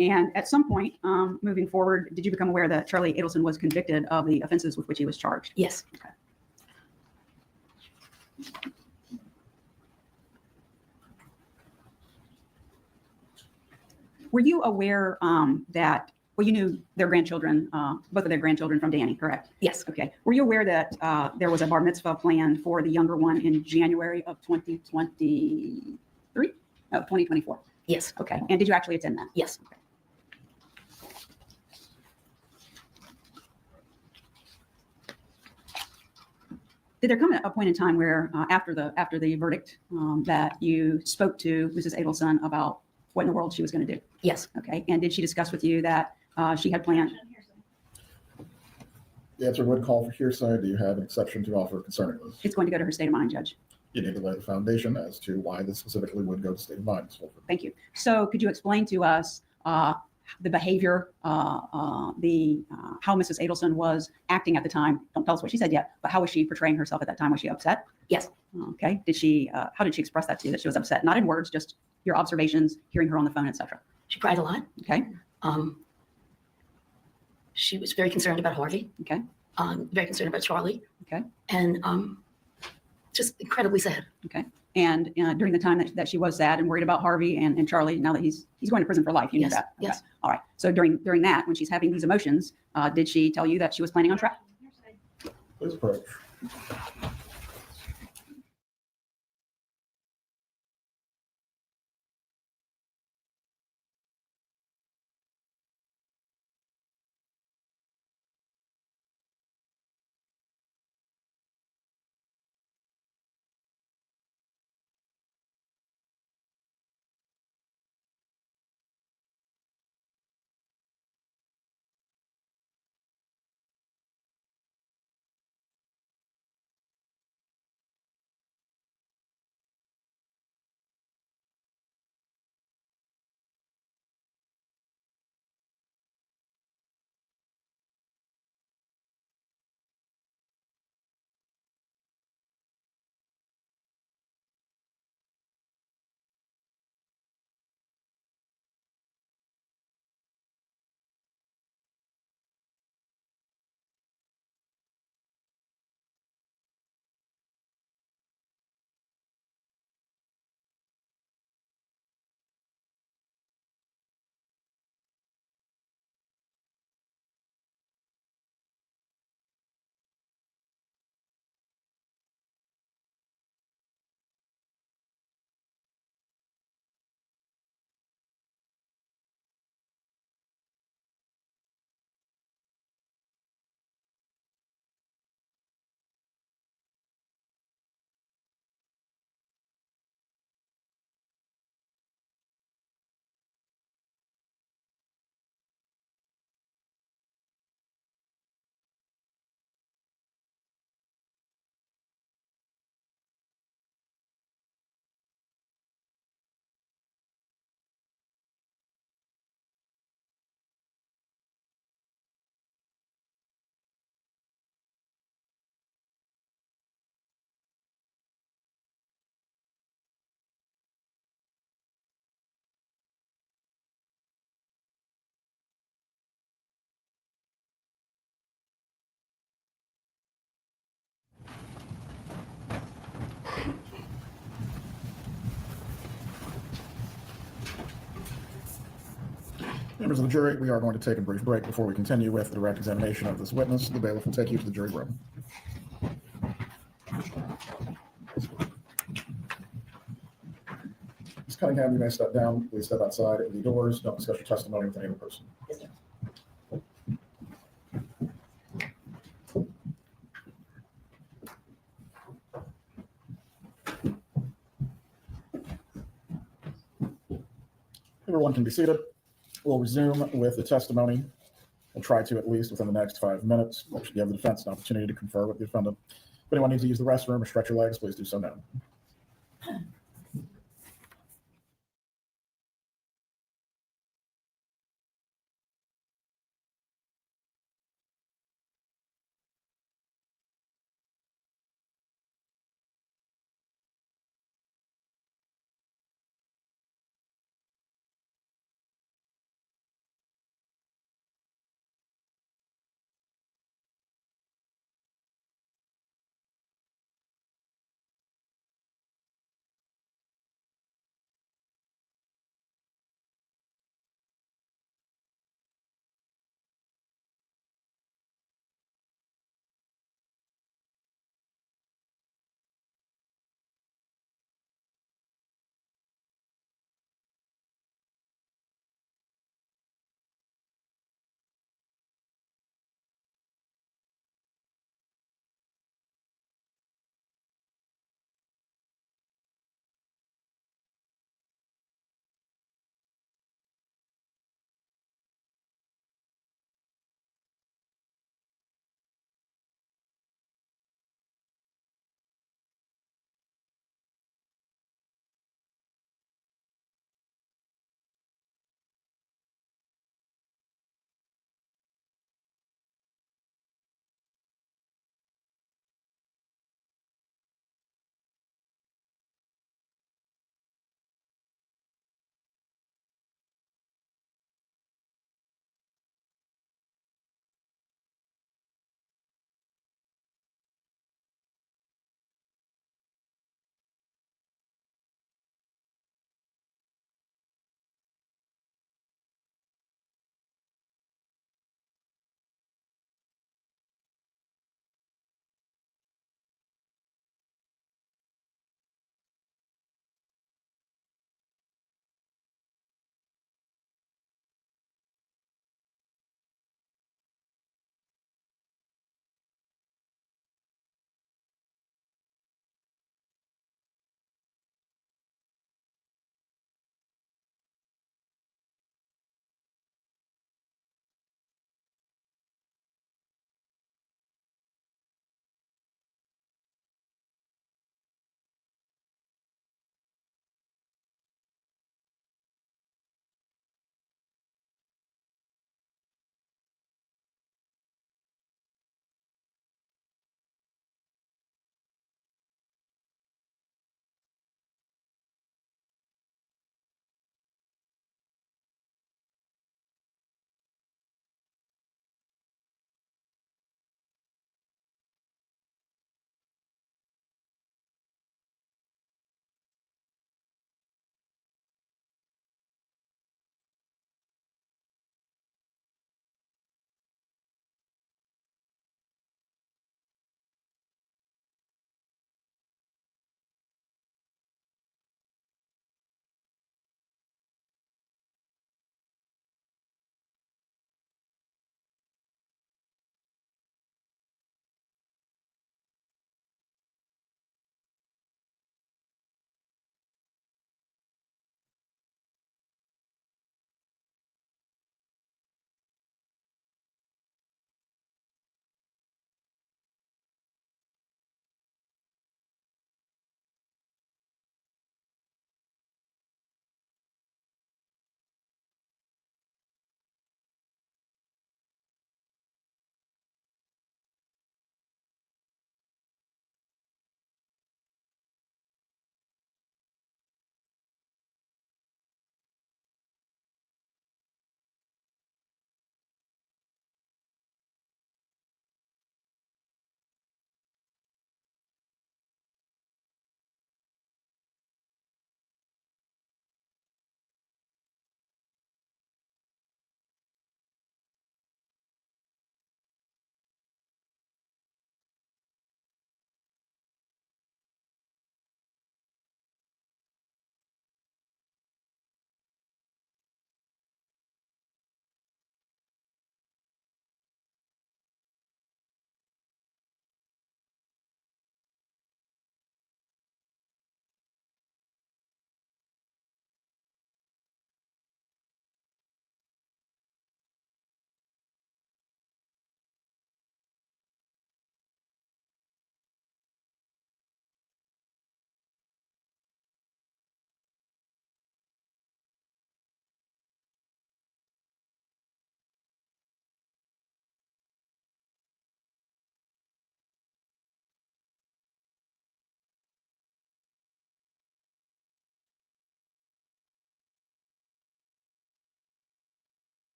And at some point, moving forward, did you become aware that Charlie Adelson was convicted of the offenses with which he was charged? Yes. Okay. Were you aware that, well, you knew their grandchildren, both of their grandchildren from Danny, correct? Yes. Okay. Were you aware that there was a bar mitzvah planned for the younger one in January of 2023? No, 2024. Yes. Okay. And did you actually attend that? Yes. Did there come a point in time where after the verdict that you spoke to Mrs. Adelson about what in the world she was going to do? Yes. Okay. And did she discuss with you that she had planned? The answer would call for hearsay. Do you have an exception to offer concerning this? It's going to go to her state of mind, Judge. You need to lay the foundation as to why this specifically would go to state of mind, Ms. Wolford. Thank you. So could you explain to us the behavior, how Mrs. Adelson was acting at the time? Don't tell us what she said yet, but how was she portraying herself at that time? Was she upset? Yes. Okay. How did she express that to you, that she was upset? Not in words, just your observations, hearing her on the phone, etc. She cried a lot. Okay. She was very concerned about Harvey. Okay. Very concerned about Charlie. Okay. And just incredibly sad. Okay. And during the time that she was sad and worried about Harvey and Charlie, now that he's going to prison for life, you knew Yes, that. Okay. yes. All right. So during that, when she's having these emotions, did she tell you that she was planning on Please approach. Members of the jury, we are going to take a brief break before we continue with the direct examination of this witness. The bailiff will take you to the jury room. Ms. Cunningham, you may step down. Please step outside of the doors. Don't discuss your testimony with any other person. Yes, sir. Everyone can be seated. We'll resume with the testimony. We'll try to at least within the next 5 minutes. We'll give the defense an opportunity to confer with the defendant. If anyone needs to use the restroom or stretch your legs, please do so now.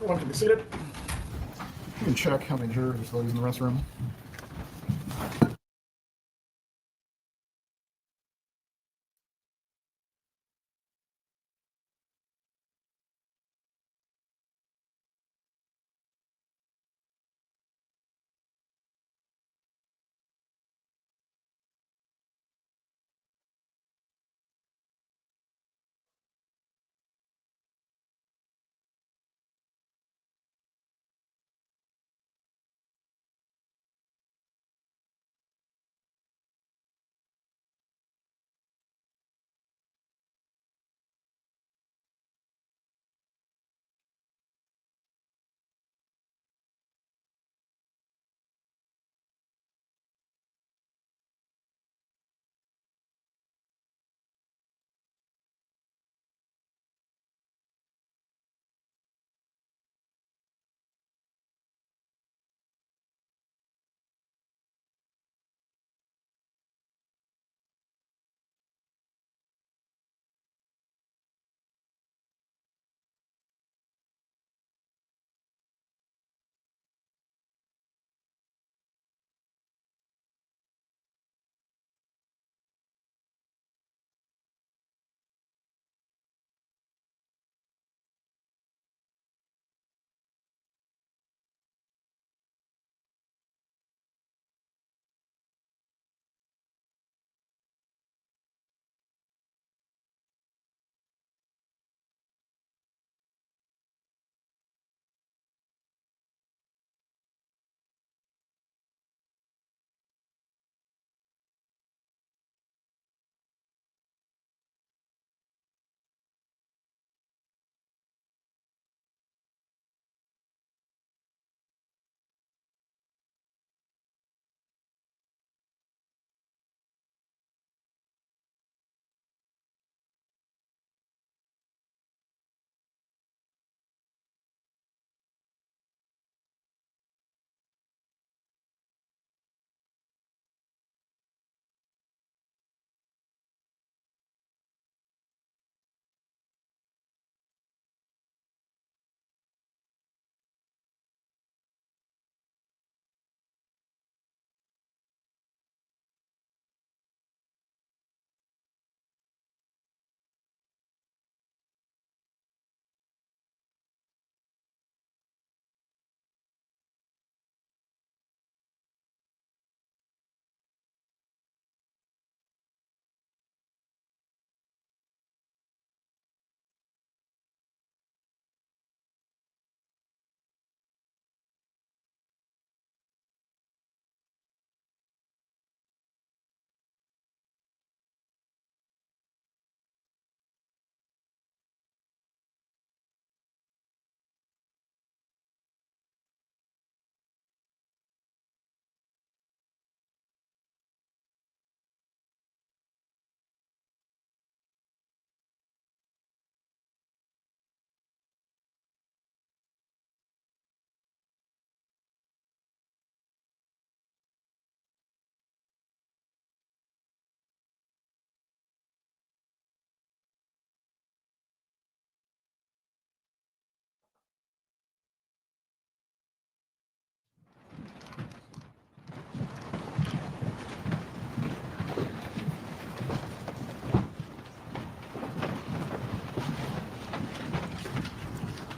Everyone can be seated. You can check how many jurors are still using the restroom.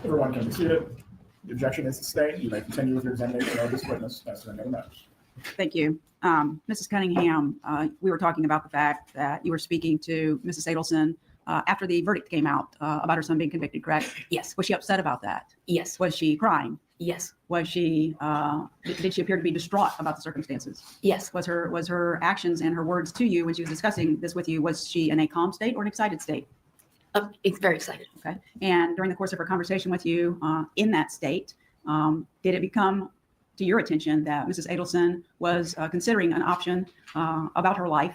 Everyone can be seated. The objection is sustained. You may continue with your examination of this witness as to any other matters. Thank you. Mrs. Cunningham, we were talking about the fact that you were speaking to Mrs. Adelson after the verdict came out about her son being convicted, correct? Yes, Was she upset about that? yes, Was she crying? yes, Was she, did she appear to be distraught about the circumstances? yes. Was her actions and her words to you when she was discussing this with you, was she in a calm state or an excited state? It's very excited. Okay. And during the course of her conversation with you in that state, did it become to your attention that Mrs. Adelson was considering an option about her life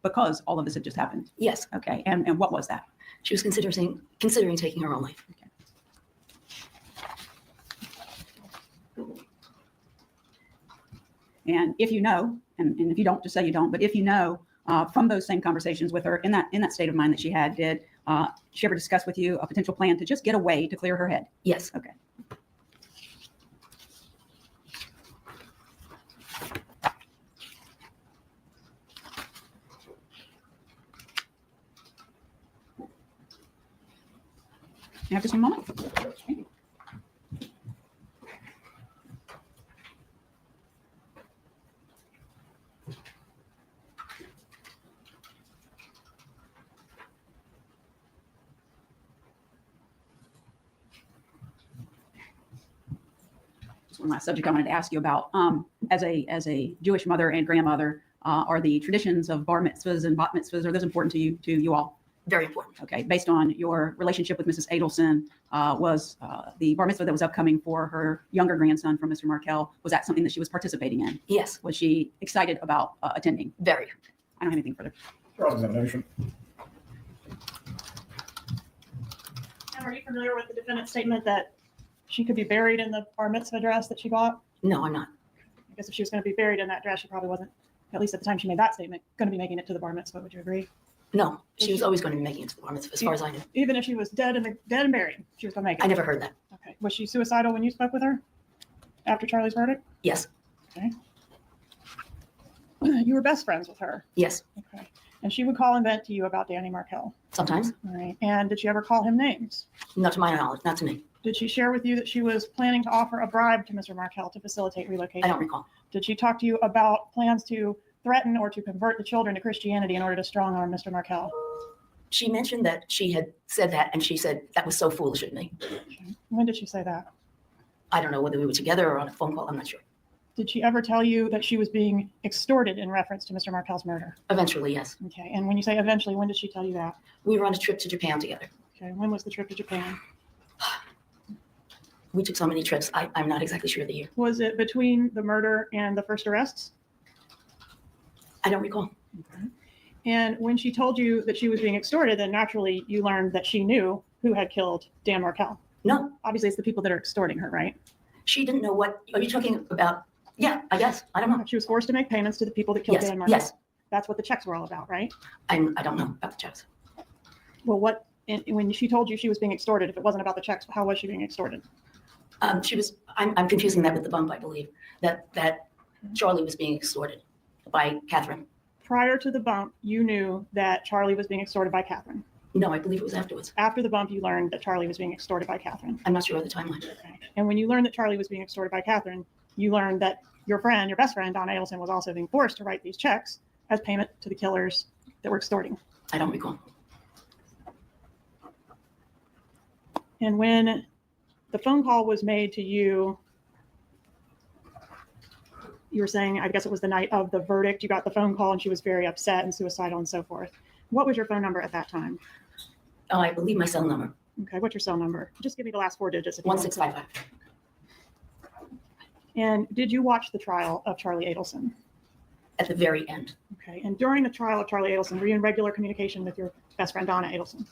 because all of this had just happened? Yes, Okay. And what was that? she was considering taking her own life. And if you know, and if you don't, just say you don't, but if you know from those same conversations with her in that state of mind that she had, did she ever discuss with you a potential plan to just get away to clear her head? Yes, Okay. You have just a moment. Thank you. Just one last subject I wanted to ask you about. As a Jewish mother and grandmother, are the traditions of bar mitzvahs and bat mitzvahs, are those important to you all? Very important. Okay, based on your relationship with Mrs. Adelson, was the bar mitzvah that was upcoming for her younger grandson from Mr. Markel, was that something that she was participating in? Yes, Was she excited about attending? very. I don't have anything further. Cross-examination. And are you familiar with the defendant's statement that she could be buried in the bar mitzvah dress that she bought? No, I'm not. I guess if she was going to be buried in that dress, she probably wasn't, at least at the time she made that statement, going to be making it to the bar mitzvah. Would you agree? No, she was always going to be making it to the bar mitzvah, as far as I knew. Even if she was dead and buried, she was going to make it. I never heard that. Okay. Was she suicidal when you spoke with her after Charlie's verdict? Yes, You were best friends with her. yes, Okay. And she would call and vent to you about Danny Markel. sometimes. All right. And did she ever call him names? Not to my knowledge, not to me. Did she share with you that she was planning to offer a bribe to Mr. Markel to facilitate relocation? I don't recall. Did she talk to you about plans to threaten or to convert the children to Christianity in order to strong arm Mr. Markel? She mentioned that she had said that, and she said that was so foolish of me. When did she say that? I don't know whether we were together or on a phone call. I'm not sure. Did she ever tell you that she was being extorted in reference to Mr. Markel's murder? Eventually, yes. Okay. And when you say eventually, when did she tell you that? We were on a trip to Japan together. Okay. When was the trip to Japan? We took so many trips. I'm not exactly sure of the year. Was it between the murder and the first arrests? I don't recall. And when she told you that she was being extorted, then naturally you learned that she knew who had killed Dan Markel. No, Obviously, it's the people that are extorting her, right? she didn't know what. Are you talking about? Yeah, I guess. I don't know. She was forced to make payments to the people that killed Yes, Dan Markel. yes. That's what the checks were all about, right? I don't know about the checks. Well, when she told you she was being extorted, if it wasn't about the checks, how was she being extorted? She was. I'm confusing that with the bump. I believe that Charlie was being extorted by Catherine. Prior to the bump, you knew that Charlie was being extorted by Catherine. No, I believe it was afterwards. After the bump, you learned that Charlie was being extorted by Catherine. I'm not sure of the timeline. Okay. And when you learned that Charlie was being extorted by Catherine, you learned that your friend, your best friend, Donna Adelson, was also being forced to write these checks as payment to the killers that were extorting. I don't recall. And when the phone call was made to you, you were saying, I guess it was the night of the verdict, you got the phone call and she was very upset and suicidal and so forth. What was your phone number at that time? Oh, I believe my cell number. Okay, what's your cell number? Just give me the last 4 digits. If you want. 1655. And did you watch the trial of Charlie Adelson? At the very end. Okay, and during the trial of Charlie Adelson, were you in regular communication with your best friend, Donna Adelson?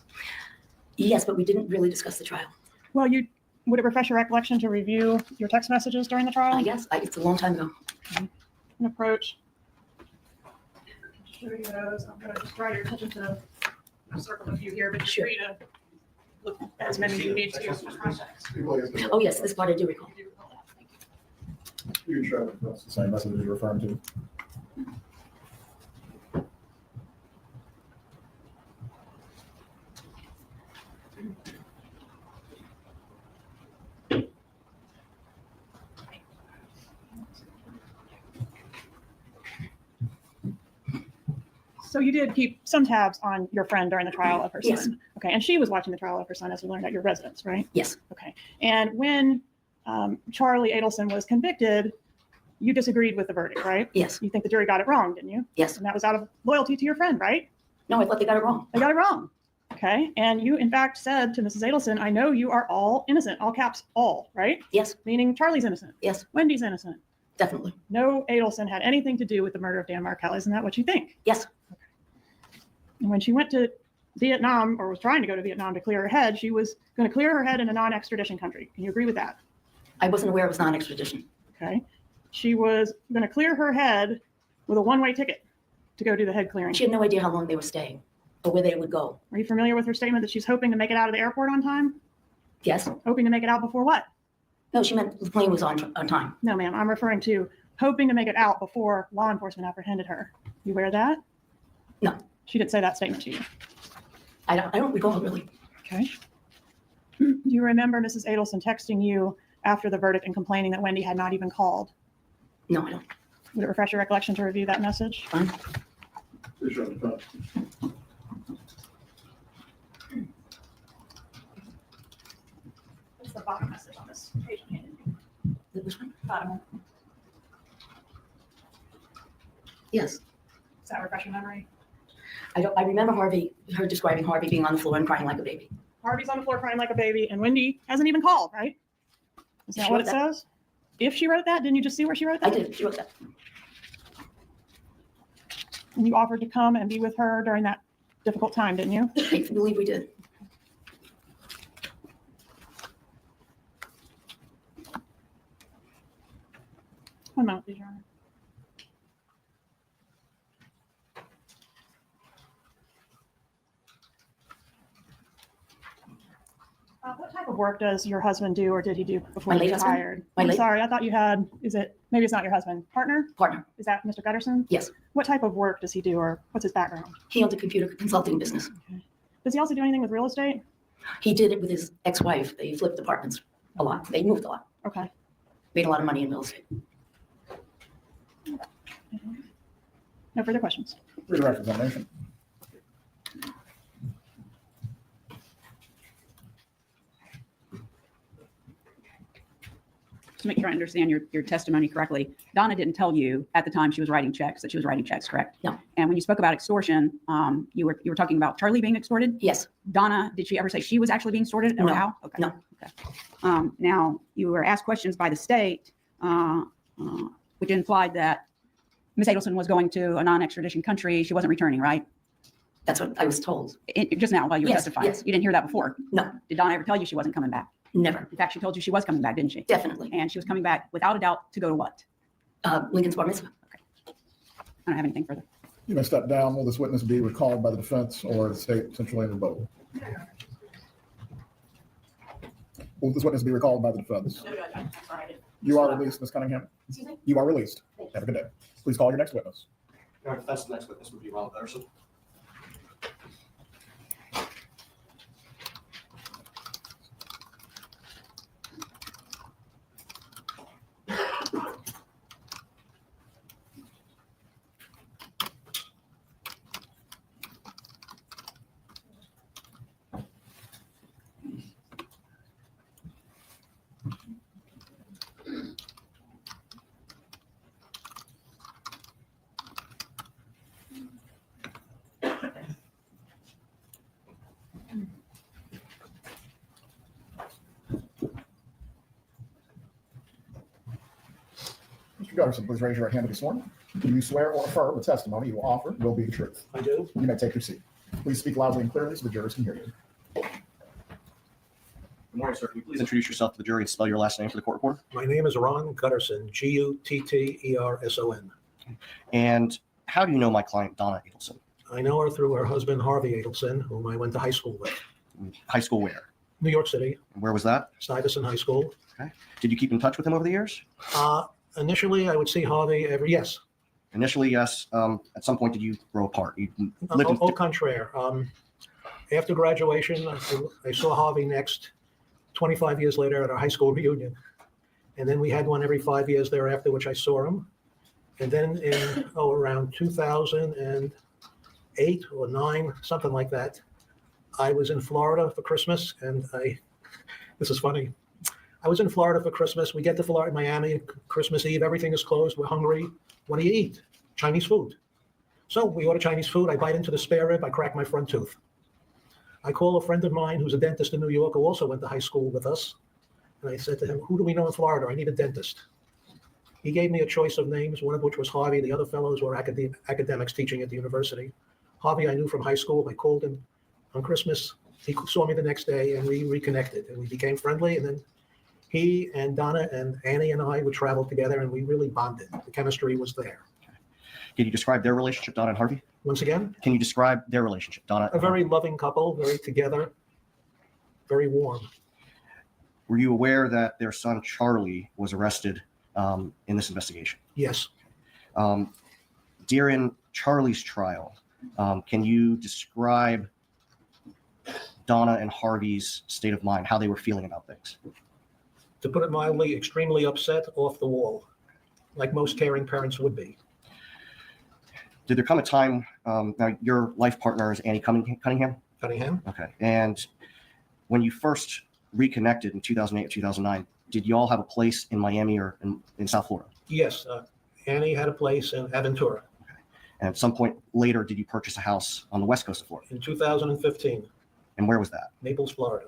Yes, but we didn't really discuss the trial. Well, would it refresh your recollection to review your text messages during the trial? I guess it's a long time ago. An approach. Show you those. I'm going to just draw your attention to circle a few here, but you're Sure. free to look at as many as you need to for context. Oh, yes, this part I do recall. You do recall that. Thank you. You can show that's the same message you're referring to. So you did keep some tabs on your friend during the trial of her son. Yes. Okay, and she was watching the trial of her son, as we learned, at your residence, right? Yes, Okay. And when Charlie Adelson was convicted, you disagreed with the verdict, right? yes, You think the jury got it wrong, didn't you? yes. And that was out of loyalty to your friend, right? No, I thought they got it wrong. They got it wrong. Okay. And you, in fact, said to Mrs. Adelson, I know you are all innocent, all caps, all, right? Yes, Meaning Charlie's innocent. yes, Wendy's innocent. definitely. No Adelson had anything to do with the murder of Dan Markel. Isn't that what you think? Yes, And when she went to Vietnam, or was trying to go to Vietnam to clear her head, she was going to clear her head in a non-extradition country. Can you agree with that? I wasn't aware it was non-extradition. Okay. She was going to clear her head with a one-way ticket to go do the head clearing. She had no idea how long they were staying or where they would go. Are you familiar with her statement that she's hoping to make it out of the airport on time? Yes. Hoping to make it out before what? No, she meant the plane was on time. No, ma'am. I'm referring to hoping to make it out before law enforcement apprehended her. You aware of that? No. She didn't say that statement to you. I don't recall really. Okay. Do you remember Mrs. Adelson texting you after the verdict and complaining that Wendy had not even called? No, I don't. Would it refresh your recollection to review that message? Fine. Please show the front. It's the bottom message on this page. Which one? Bottom. Yes. Does that refresh your memory? I remember her describing Harvey being on the floor and crying like a baby. Harvey's on the floor crying like a baby, and Wendy hasn't even called, right? Is that She what wrote it that. says? If she wrote that, didn't you just see where she wrote I that? did. She wrote that. And you offered to come and be with her during that difficult time, didn't you? I believe we did. One moment, please, Your Honor. What type of work does your husband do, or did he do before My he late husband? retired? My I'm late- sorry, I thought you had, maybe it's not your husband, partner? Partner. Is that Mr. Gutterson? Yes. What type of work does he do, or what's his background? He owned a computer consulting business. Does he also do anything with real estate? He did it with his ex-wife. They flipped apartments a lot. They moved a lot. Okay. Made a lot of money in real estate. No further questions. Redirect examination. To make sure I understand your testimony correctly, Donna didn't tell you at the time she was writing checks that she was writing checks, correct? No. And when you spoke about extortion, you were talking about Charlie being extorted. Yes. Donna, did she ever say she was actually being extorted or No. how? Okay. No. Okay. Now you were asked questions by the state, which implied that Ms. Adelson was going to a non-extradition country. She wasn't returning, right? That's what I was told. Just now while you were Yes, testifying. yes. You didn't hear that before. No. Did Donna ever tell you she wasn't coming back? Never. In fact, she told you she was coming back, didn't she? Definitely. And she was coming back without a doubt to go to what? Lincoln's bar mitzvah. I don't have anything further. You may step down. Will this witness be recalled by the defense or the state essentially in both? Will this witness be recalled by the defense? No, Judge, I'm sorry. You are released, Ms. Cunningham. Excuse me? You are released. Have a good day. Please call your next witness. Our defense, the next witness would be Ronald Ederson. Mr. Gutterson, please raise your right hand to be sworn. Do you swear or affirm the testimony you will offer will be the truth? I do. You may take your seat. Please speak loudly and clearly so the jurors can hear you. Good morning, sir. Can you please introduce yourself to the jury and spell your last name for the court reporter? My name is Ron Gutterson, Gutterson. And how do you know my client, Donna Adelson? I know her through her husband, Harvey Adelson, whom I went to high school with. High school where? New York City, Where was that? Stuyvesant High School. Did you keep in touch with him over the years? Initially, I would see Harvey yes. Initially, yes. At some point, did you grow apart? You lived in Au contraire. After graduation, I saw Harvey next 25 years later at our high school reunion. And then we had one every 5 years thereafter, which I saw him. And then in around 2008 or 9, something like that, I was in Florida for Christmas. And this is funny. I was in Florida for Christmas. We get to Florida, Miami, Christmas Eve, everything is closed. We're hungry. What do you eat? Chinese food. So we order Chinese food. I bite into the spare rib. I crack my front tooth. I call a friend of mine who's a dentist in New York who also went to high school with us. And I said to him, who do we know in Florida? I need a dentist. He gave me a choice of names, one of which was Harvey. The other fellows were academics teaching at the university. Harvey I knew from high school. I called him on Christmas. He saw me the next day and we reconnected and we became friendly. And then he and Donna and Annie and I would travel together and we really bonded. The chemistry was there. Can you describe their relationship, Donna and Harvey? Once again, Can you describe their relationship, Donna? a very loving couple, very together, very warm. Were you aware that their son, Charlie, was arrested in this investigation? Yes. During Charlie's trial, can you describe Donna and Harvey's state of mind, how they were feeling about things? To put it mildly, extremely upset, off the wall, like most caring parents would be. Did there come a time, now your life partner is Annie Cunningham? Cunningham? Okay. And when you first reconnected in 2008 or 2009, did you all have a place in Miami or in South Florida? Yes, Annie had a place in Aventura And at some point later, did you purchase a house on the west coast of Florida? in 2015, And where was that? Naples, Florida.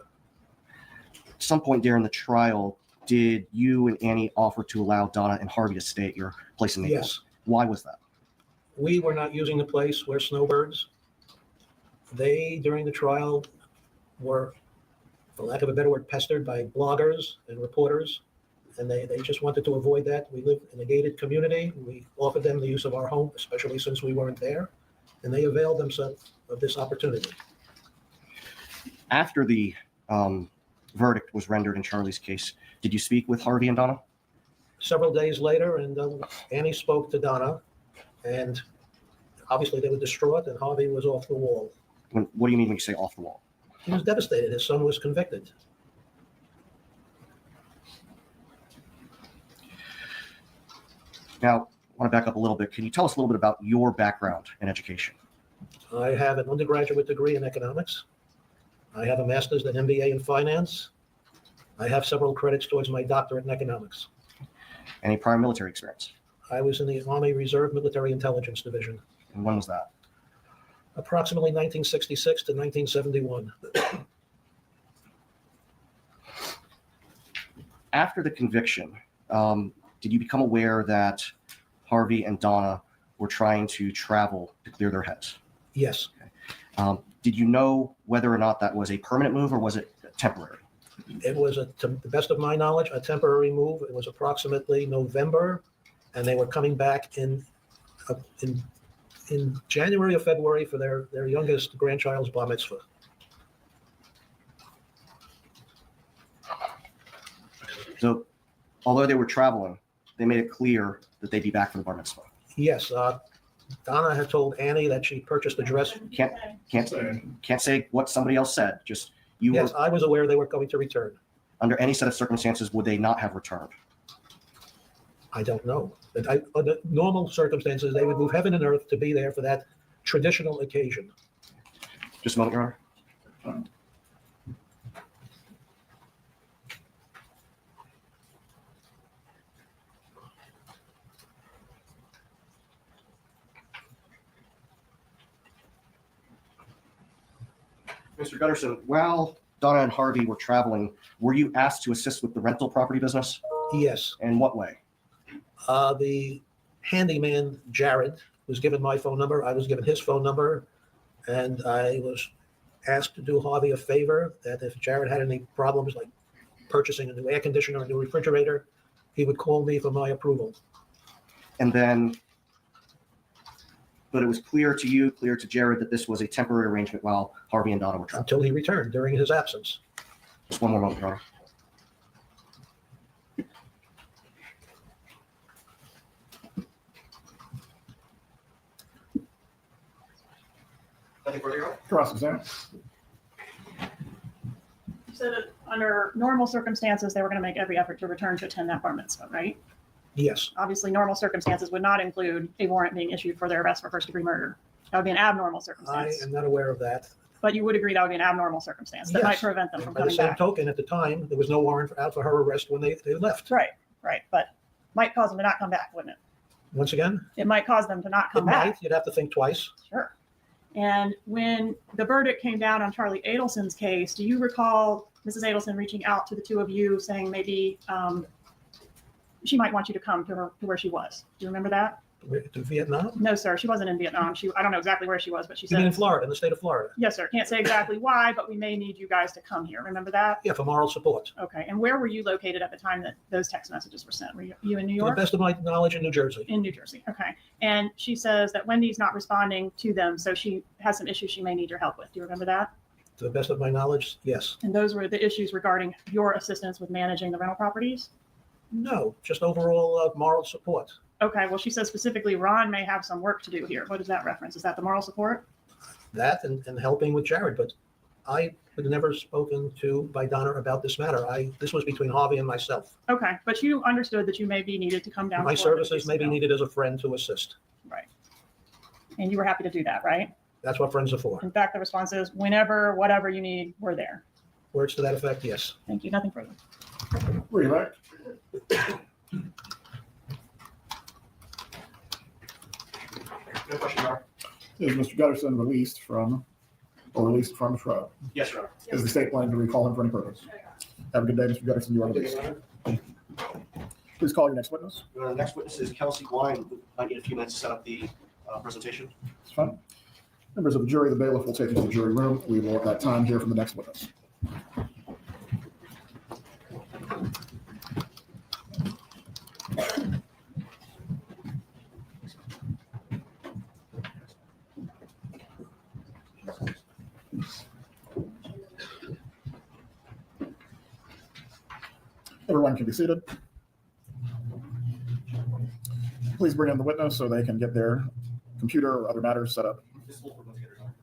At some point during the trial, did you and Annie offer to allow Donna and Harvey to stay at your place in Naples? Yes. Why was that? We were not using the place. We're snowbirds. They, during the trial, were, for lack of a better word, pestered by bloggers and reporters, and they just wanted to avoid that. We live in a gated community. We offered them the use of our home, especially since we weren't there, and they availed themselves of this opportunity. After the verdict was rendered in Charlie's case, did you speak with Harvey and Donna? Several days later, and Annie spoke to Donna, and obviously they were distraught, and Harvey was off the wall. What do you mean when you say off the wall? He was devastated. His son was convicted. Now, I want to back up a little bit. Can you tell us a little bit about your background in education? I have an undergraduate degree in economics. I have a master's and MBA in finance. I have several credits towards my doctorate in economics. Any prior military experience? I was in the Army Reserve Military Intelligence Division, And when was that? approximately 1966 to 1971. After the conviction, did you become aware that Harvey and Donna were trying to travel to clear their heads? Yes, Did you know whether or not that was a permanent move or was it temporary? it was, to the best of my knowledge, a temporary move. It was approximately November, and they were coming back in January or February for their youngest grandchild's bar mitzvah. So, although they were traveling, they made it clear that they'd be back for the bar mitzvah. Yes, Donna had told Annie that she purchased a dress. Can't say what somebody else said. Just you Yes, were I was aware they were going to return. under any set of circumstances would they not have returned? I don't know. But under normal circumstances, they would move heaven and earth to be there for that traditional occasion. Just a moment, Your Honor. Mr. Gutterson, while Donna and Harvey were traveling, were you asked to assist with the rental property business? Yes, In what way? the handyman, Jared, was given my phone number. I was given his phone number, and I was asked to do Harvey a favor, that if Jared had any problems like purchasing a new air conditioner or a new refrigerator, he would call me for my approval. And then, but it was clear to you, clear to Jared, that this was a temporary arrangement while Harvey and Donna were traveling. Until he returned during his absence. Just one more moment, Your Honor. Nothing further, Your Honor? Cross-examine. You said that under normal circumstances, they were going to make every effort to return to attend that bar mitzvah, right? Yes, Obviously, normal circumstances would not include a warrant being issued for their arrest for first-degree murder. That would be an abnormal I circumstance. am not aware of that. But you would agree that would be an abnormal circumstance that might Yes. prevent them from By the coming same back. token, at the time, there was no warrant out for her arrest when they left. Right, right. But might cause them to not come back, wouldn't it? Once again, It might cause them to not it come back. might, you'd have to think twice. Sure. And when the verdict came down on Charlie Adelson's case, do you recall Mrs. Adelson reaching out to the two of you saying maybe she might want you to come to where she was? Do you remember that? To Vietnam? No, sir. She wasn't in Vietnam. I don't know exactly where she was, but she You mean in said, Florida, in the state of Florida? yes, sir. Can't say exactly why, but we may need you guys to come here. Remember that? Yeah, for moral support. Okay. And where were you located at the time that those text messages were sent? Were you in New To the York? best of my knowledge, in New Jersey. In New Jersey. Okay. And she says that Wendy's not responding to them, so she has some issues she may need your help with. Do you remember that? To the best of my knowledge, yes. And those were the issues regarding your assistance with managing the rental properties? No, just overall moral support. Okay. Well, she says specifically Ron may have some work to do here. What is that reference? Is that the moral support? That and helping with Jared, but I was never spoken to by Donna about this matter. This was between Harvey and myself. Okay, but you understood that you may be needed to come down. My to Florida to services do may be some help. needed as a friend to assist. Right. And you were happy to do that, right? That's what friends are for. In fact, the response is whenever, whatever you need, we're there. Words to that effect, yes. Thank you. Nothing further. Reelect. No question, Your Honor. Is Mr. Gutterson released from trial? Yes, Your Honor. Is the state planning to recall him for any purpose? Have a good day, Mr. Gutterson. You are released. Please call your next witness. Your Honor, the next witness is Kelsey Wine. I need a few minutes to set up the presentation. It's fine. Members of the jury, the bailiff will take you to the jury room. We will at that time hear from the next witness. Everyone can be seated. Please bring in the witness so they can get their computer or other matters set up. Just hold for a moment, Your Honor.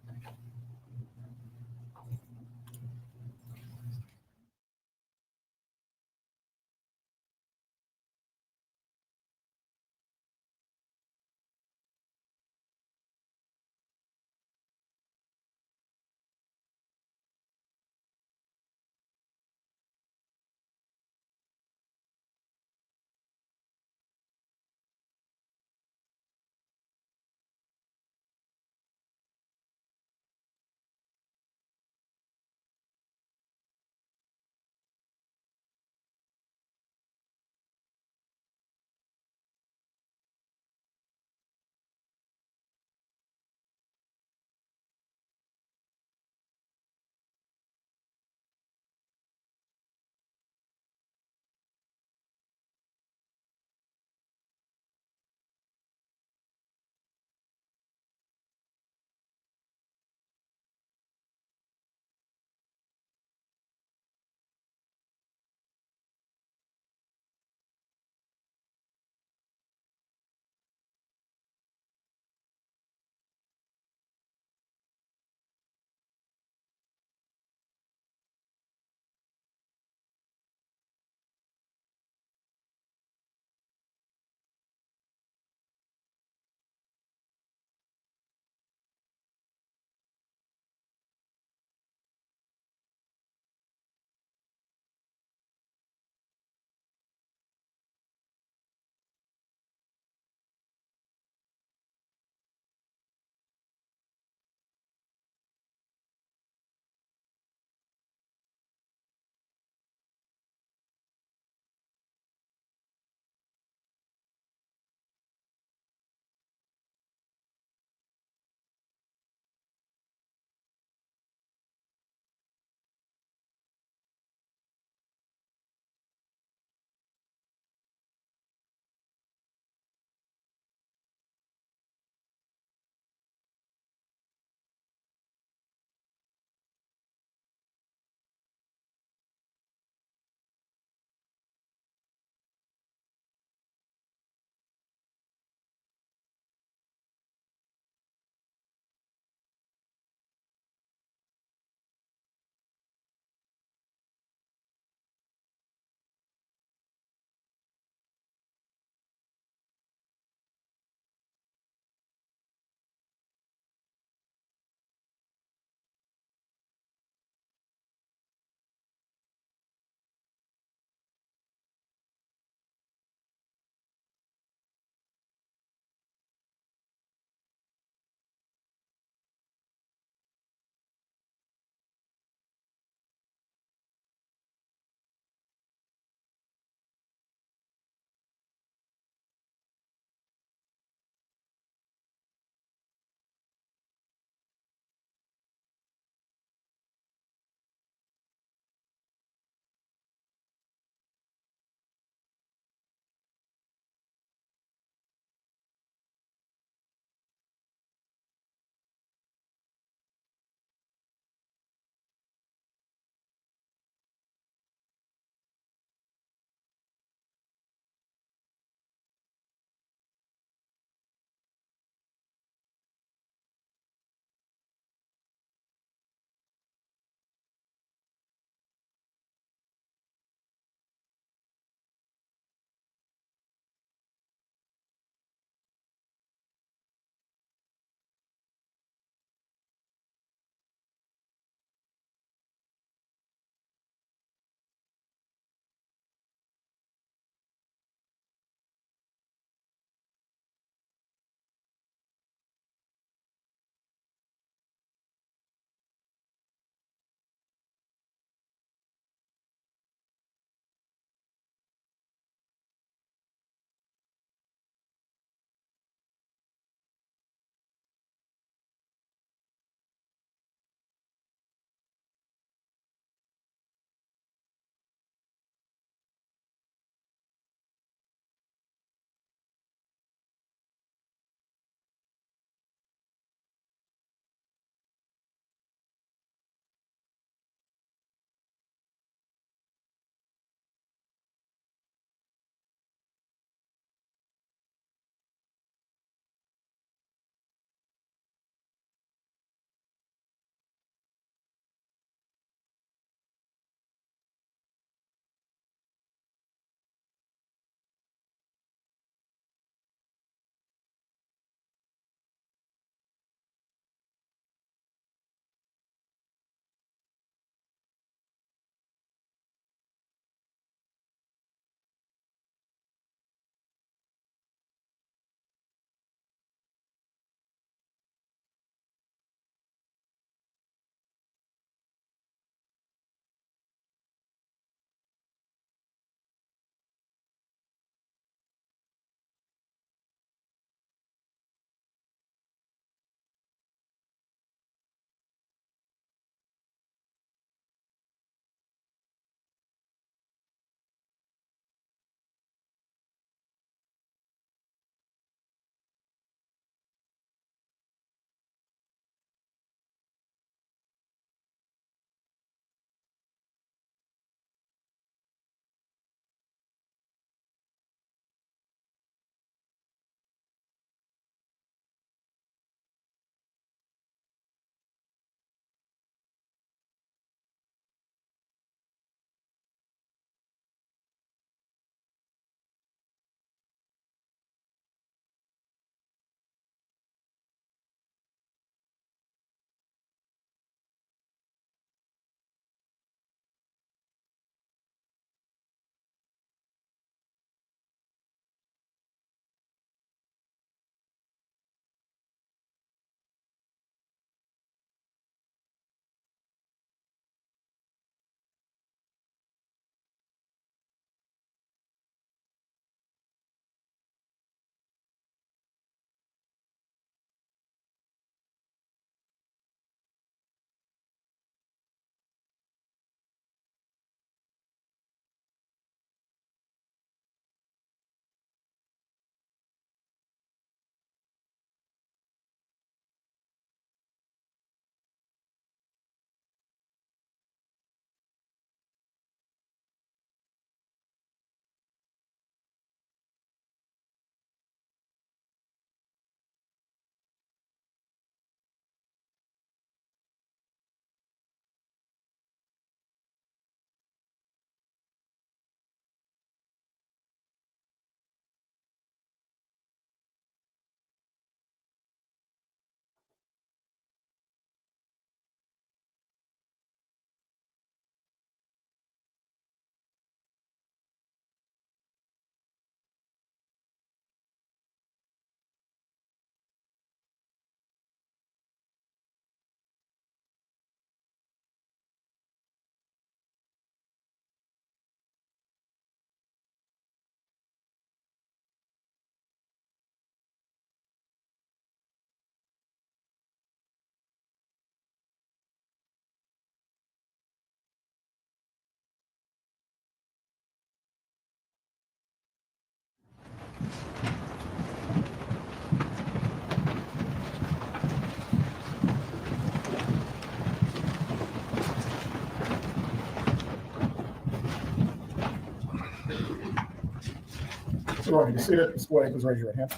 You're going to be seated. Ms. Boyd, please raise your right hand.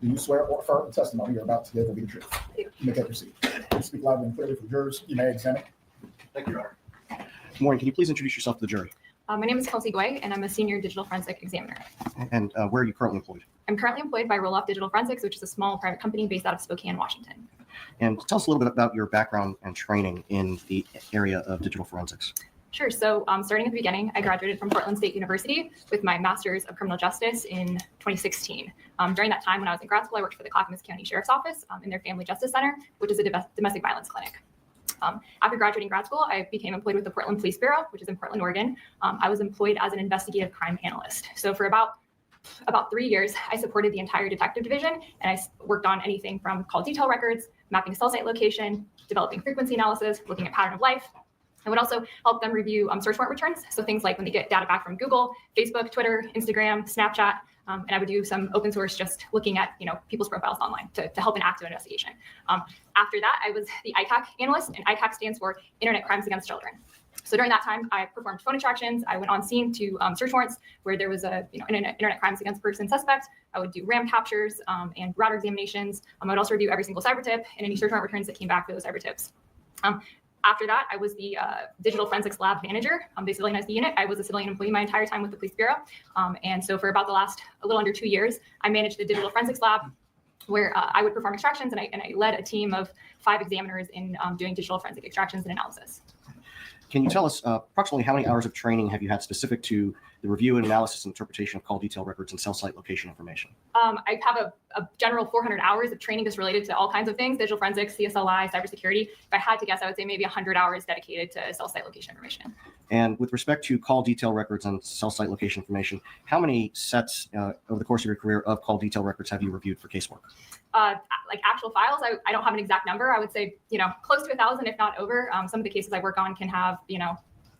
Do you swear or affirm the testimony you're about to give will be the truth? You may take your seat. Please speak loudly and clearly for the jurors. You may examine. Thank you, Your Honor. Good morning. Can you please introduce yourself to the jury? My name is Kelsey Guay, and I'm a senior digital forensic examiner. And where are you currently employed? I'm currently employed by Roloff Digital Forensics, which is a small private company based out of Spokane, Washington. And tell us a little bit about your background and training in the area of digital forensics. Sure. So starting at the beginning, I graduated from Portland State University with my Master's of Criminal Justice in 2016. During that time, when I was in grad school, I worked for the Clackamas County Sheriff's Office in their Family Justice Center, which is a domestic violence clinic. After graduating grad school, I became employed with the Portland Police Bureau, which is in Portland, Oregon. I was employed as an investigative crime analyst. So for about 3 years, I supported the entire detective division, and I worked on anything from call detail records, mapping cell site location, developing frequency analysis, looking at pattern of life. I would also help them review search warrant returns. So things like when they get data back from Google, Facebook, Twitter, Instagram, Snapchat, and I would do some open source, just looking at people's profiles online to help an active investigation. After that, I was the ICAC analyst, and ICAC stands for Internet Crimes Against Children. So during that time, I performed phone extractions. I went on scene to search warrants where there was an internet crimes against person suspect. I would do RAM captures and router examinations. I would also review every single cyber tip and any search warrant returns that came back for those cyber tips. After that, I was the digital forensics lab manager. They civilianized the unit. I was a civilian employee my entire time with the police bureau. And so for about the last a little under 2 years, I managed the digital forensics lab, where I would perform extractions, and I led a team of 5 examiners in doing digital forensic extractions and analysis. Can you tell us approximately how many hours of training have you had specific to the review and analysis and interpretation of call detail records and cell site location information? I have a general 400 hours of training just related to all kinds of things: digital forensics, CSLI, cybersecurity. If I had to guess, I would say maybe 100 hours dedicated to cell site location information. And with respect to call detail records and cell site location information, how many sets over the course of your career of call detail records have you reviewed for casework? Like actual files, I don't have an exact number. I would say, close to 1,000, if not over. Some of the cases I work on can have,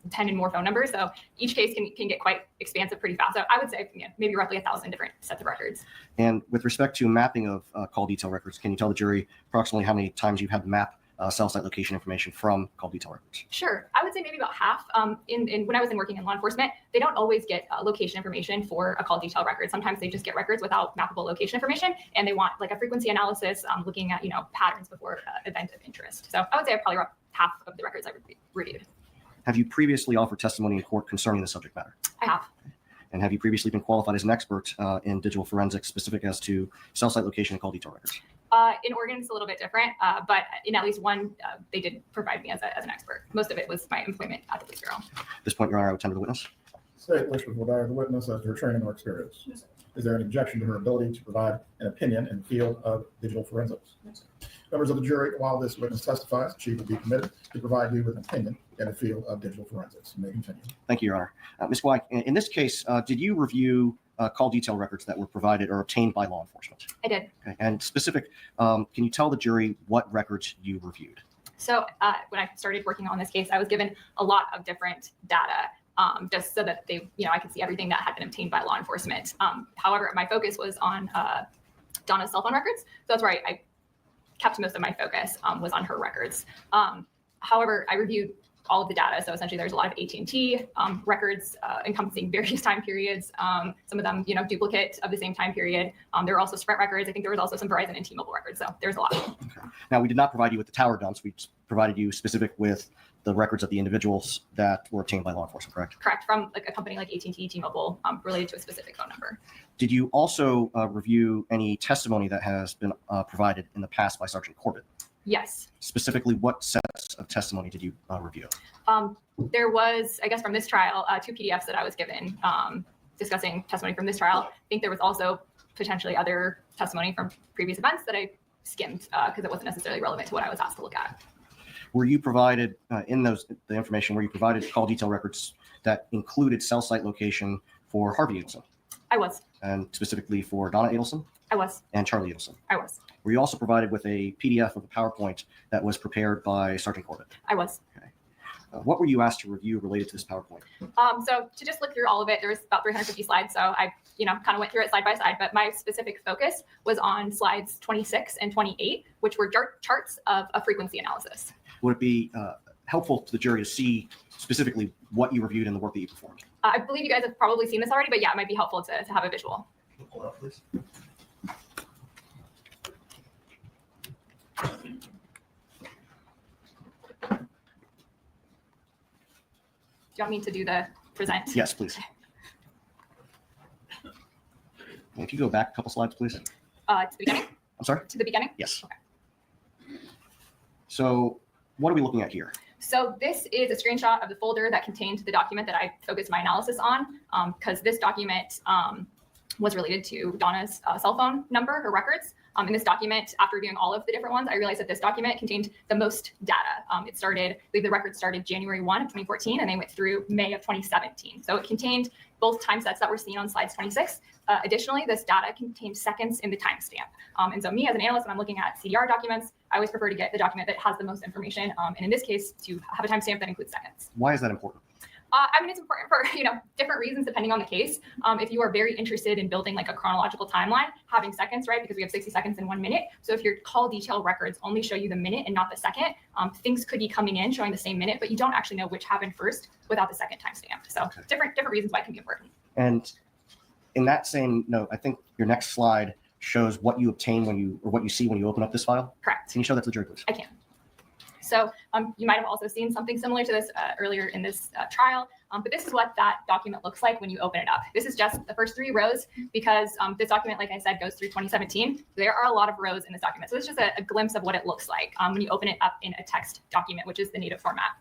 10 and more phone numbers. So each case can get quite expansive pretty fast. So I would say maybe roughly 1,000 different sets of records. And with respect to mapping of call detail records, can you tell the jury approximately how many times you've had to map cell site location information from call detail records? Sure. I would say maybe about half. When I was working in law enforcement, they don't always get location information for a call detail record. Sometimes they just get records without mappable location information, and they want like a frequency analysis, looking at patterns before event of interest. So I would say probably about half of the records I reviewed. Have you previously offered testimony in court concerning the subject matter? I have. And have you previously been qualified as an expert in digital forensics specific as to cell site location and call detail records? In Oregon, it's a little bit different, but in at least one, they did provide me as an expert. Most of it was my employment at the police bureau. At this point, Your Honor, I would tender the witness. State wishes will dire the witness as to her training or experience. Yes, sir. Is there an objection to her ability to provide an opinion in the field of digital forensics? Yes, sir. Members of the jury, while this witness testifies, she will be permitted to provide you with an opinion in the field of digital forensics. You may continue. Thank you, Your Honor. Ms. White, in this case, did you review call detail records that were provided or obtained by law enforcement? I did. Okay. And specific, can you tell the jury what records you reviewed? So when I started working on this case, I was given a lot of different data, just so that I could see everything that had been obtained by law enforcement. However, my focus was on Donna's cell phone records. So that's where I kept most of my focus, was on her records. However, I reviewed all of the data. So essentially there's a lot of AT&T records encompassing various time periods. Some of them, duplicate of the same time period. There were also Sprint records. I think there was also some Verizon and T-Mobile records. So there's a lot. Okay. Now, we did not provide you with the tower dumps. We provided you specific with the records of the individuals that were obtained by law enforcement, correct? Correct. From like a company like AT&T, T-Mobile, related to a specific phone number. Did you also review any testimony that has been provided in the past by Sergeant Corbett? Yes. Specifically, what sets of testimony did you review? There was, I guess, from this trial, 2 PDFs that I was given discussing testimony from this trial. I think there was also potentially other testimony from previous events that I skimmed because it wasn't necessarily relevant to what I was asked to look at. Were you provided the information, were you provided call detail records that included cell site location for Harvey Adelson? I was. And specifically for Donna Adelson? I was. And Charlie Adelson? I was. Were you also provided with a PDF of the PowerPoint that was prepared by Sergeant Corbett? I was. Okay. What were you asked to review related to this PowerPoint? So to just look through all of it, there was about 350 slides. So I, kind of went through it side by side, but my specific focus was on slides 26 and 28, which were charts of a frequency analysis. Would it be helpful to the jury to see specifically what you reviewed and the work that you performed? I believe you guys have probably seen this already, but yeah, it might be helpful to have a visual. Pull it up, please. Do you want me to do the present? Yes, please. And if you go back a couple slides, please. To the beginning? I'm sorry? To the beginning? Yes. Okay. So what are we looking at here? So this is a screenshot of the folder that contained the document that I focused my analysis on, because this document was related to Donna's cell phone number, her records. In this document, after reviewing all of the different ones, I realized that this document contained the most data. It started, I believe the record started January 1 of 2014, and they went through May of 2017. So it contained both time sets that were seen on slides 26. Additionally, this data contained seconds in the timestamp. And so me as an analyst, when I'm looking at CDR documents, I always prefer to get the document that has the most information. And in this case, to have a timestamp that includes seconds. Why is that important? I mean, it's important for, different reasons depending on the case. If you are very interested in building like a chronological timeline, having seconds, right? Because we have 60 seconds in 1 minute. So if your call detail records only show you the minute and not the second, things could be coming in showing the same minute, but you don't actually know which happened first without the second timestamp. So different reasons why it can be important. And in that same note, I think your next slide shows what you obtain or what you see when you open up this file. Correct. Can you show that to the jury, please? I can. So you might have also seen something similar to this earlier in this trial, but this is what that document looks like when you open it up. This is just the first 3 rows because this document, like I said, goes through 2017. There are a lot of rows in this document. So it's just a glimpse of what it looks like when you open it up in a text document, which is the native format.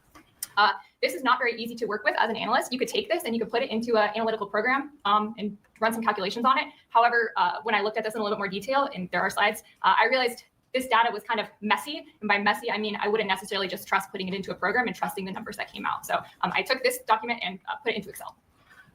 This is not very easy to work with as an analyst. You could take this and you could put it into an analytical program and run some calculations on it. However, when I looked at this in a little bit more detail, and there are slides, I realized this data was kind of messy. And by messy, I mean I wouldn't necessarily just trust putting it into a program and trusting the numbers that came out. So I took this document and put it into Excel.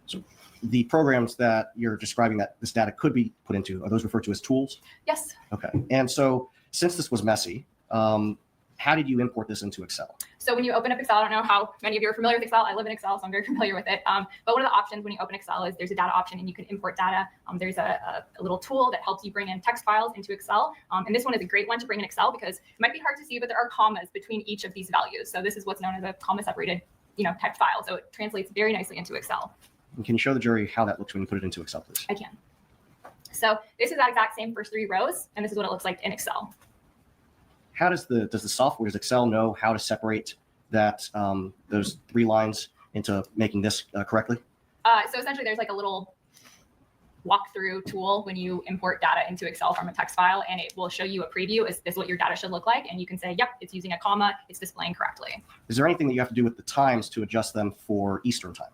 So the programs that you're describing that this data could be put into, are those referred to as tools? Yes. Okay. And so since this was messy, how did you import this into Excel? So when you open up Excel, I don't know how many of you are familiar with Excel. I live in Excel, so I'm very familiar with it. But one of the options when you open Excel is there's a data option and you can import data. There's a little tool that helps you bring in text files into Excel. And this one is a great one to bring in Excel because it might be hard to see, but there are commas between each of these values. So this is what's known as a comma separated, type file. So it translates very nicely into Excel. And can you show the jury how that looks when you put it into Excel, please? I can. So this is that exact same first 3 rows, and this is what it looks like in Excel. How does the software, does Excel know how to separate that those 3 lines into making this correctly? So essentially there's like a little walkthrough tool when you import data into Excel from a text file, and it will show you a preview. Is this what your data should look like? And you can say, yep, it's using a comma, it's displaying correctly. Is there anything that you have to do with the times to adjust them for Eastern time?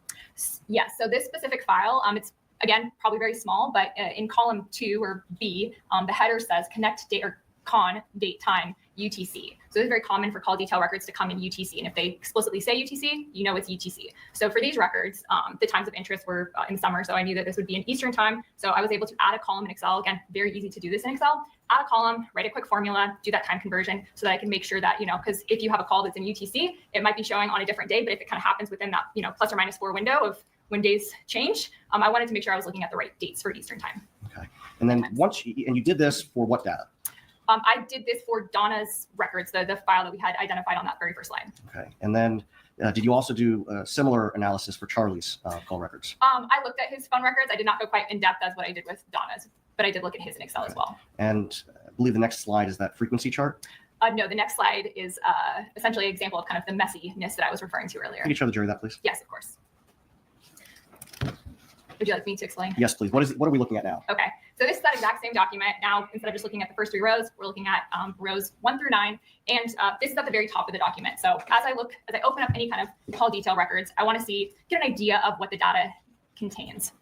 Yes, so this specific file, it's again, probably very small, but in column 2 or B, the header says connect date or con date time UTC. So it's very common for call detail records to come in UTC. And if they explicitly say UTC, you know it's UTC. So for these records, the times of interest were in summer. So I knew that this would be in Eastern time. So I was able to add a column in Excel. Again, very easy to do this in Excel. Add a column, write a quick formula, do that time conversion so that I can make sure that, because if you have a call that's in UTC, it might be showing on a different day. But if it kind of happens within that, plus or minus 4 window of when days change, I wanted to make sure I was looking at the right dates for Eastern time. Okay. And then you did this for what data? I did this for Donna's records, the file that we had identified on that very first slide. Okay. And then did you also do a similar analysis for Charlie's call records? I looked at his phone records. I did not go quite in depth as what I did with Donna's, but I did look at his in Excel as well. And I believe the next slide is that frequency chart. No, the next slide is essentially an example of kind of the messiness that I was referring to earlier. Can you show the jury that, please? Yes, of course. Would you like me to explain? Yes, please. What are we looking at now? Okay. So this is that exact same document. Now, instead of just looking at the first 3 rows, we're looking at rows 1 through 9. And this is at the very top of the document. So as I open up any kind of call detail records, I want to get an idea of what the data contains.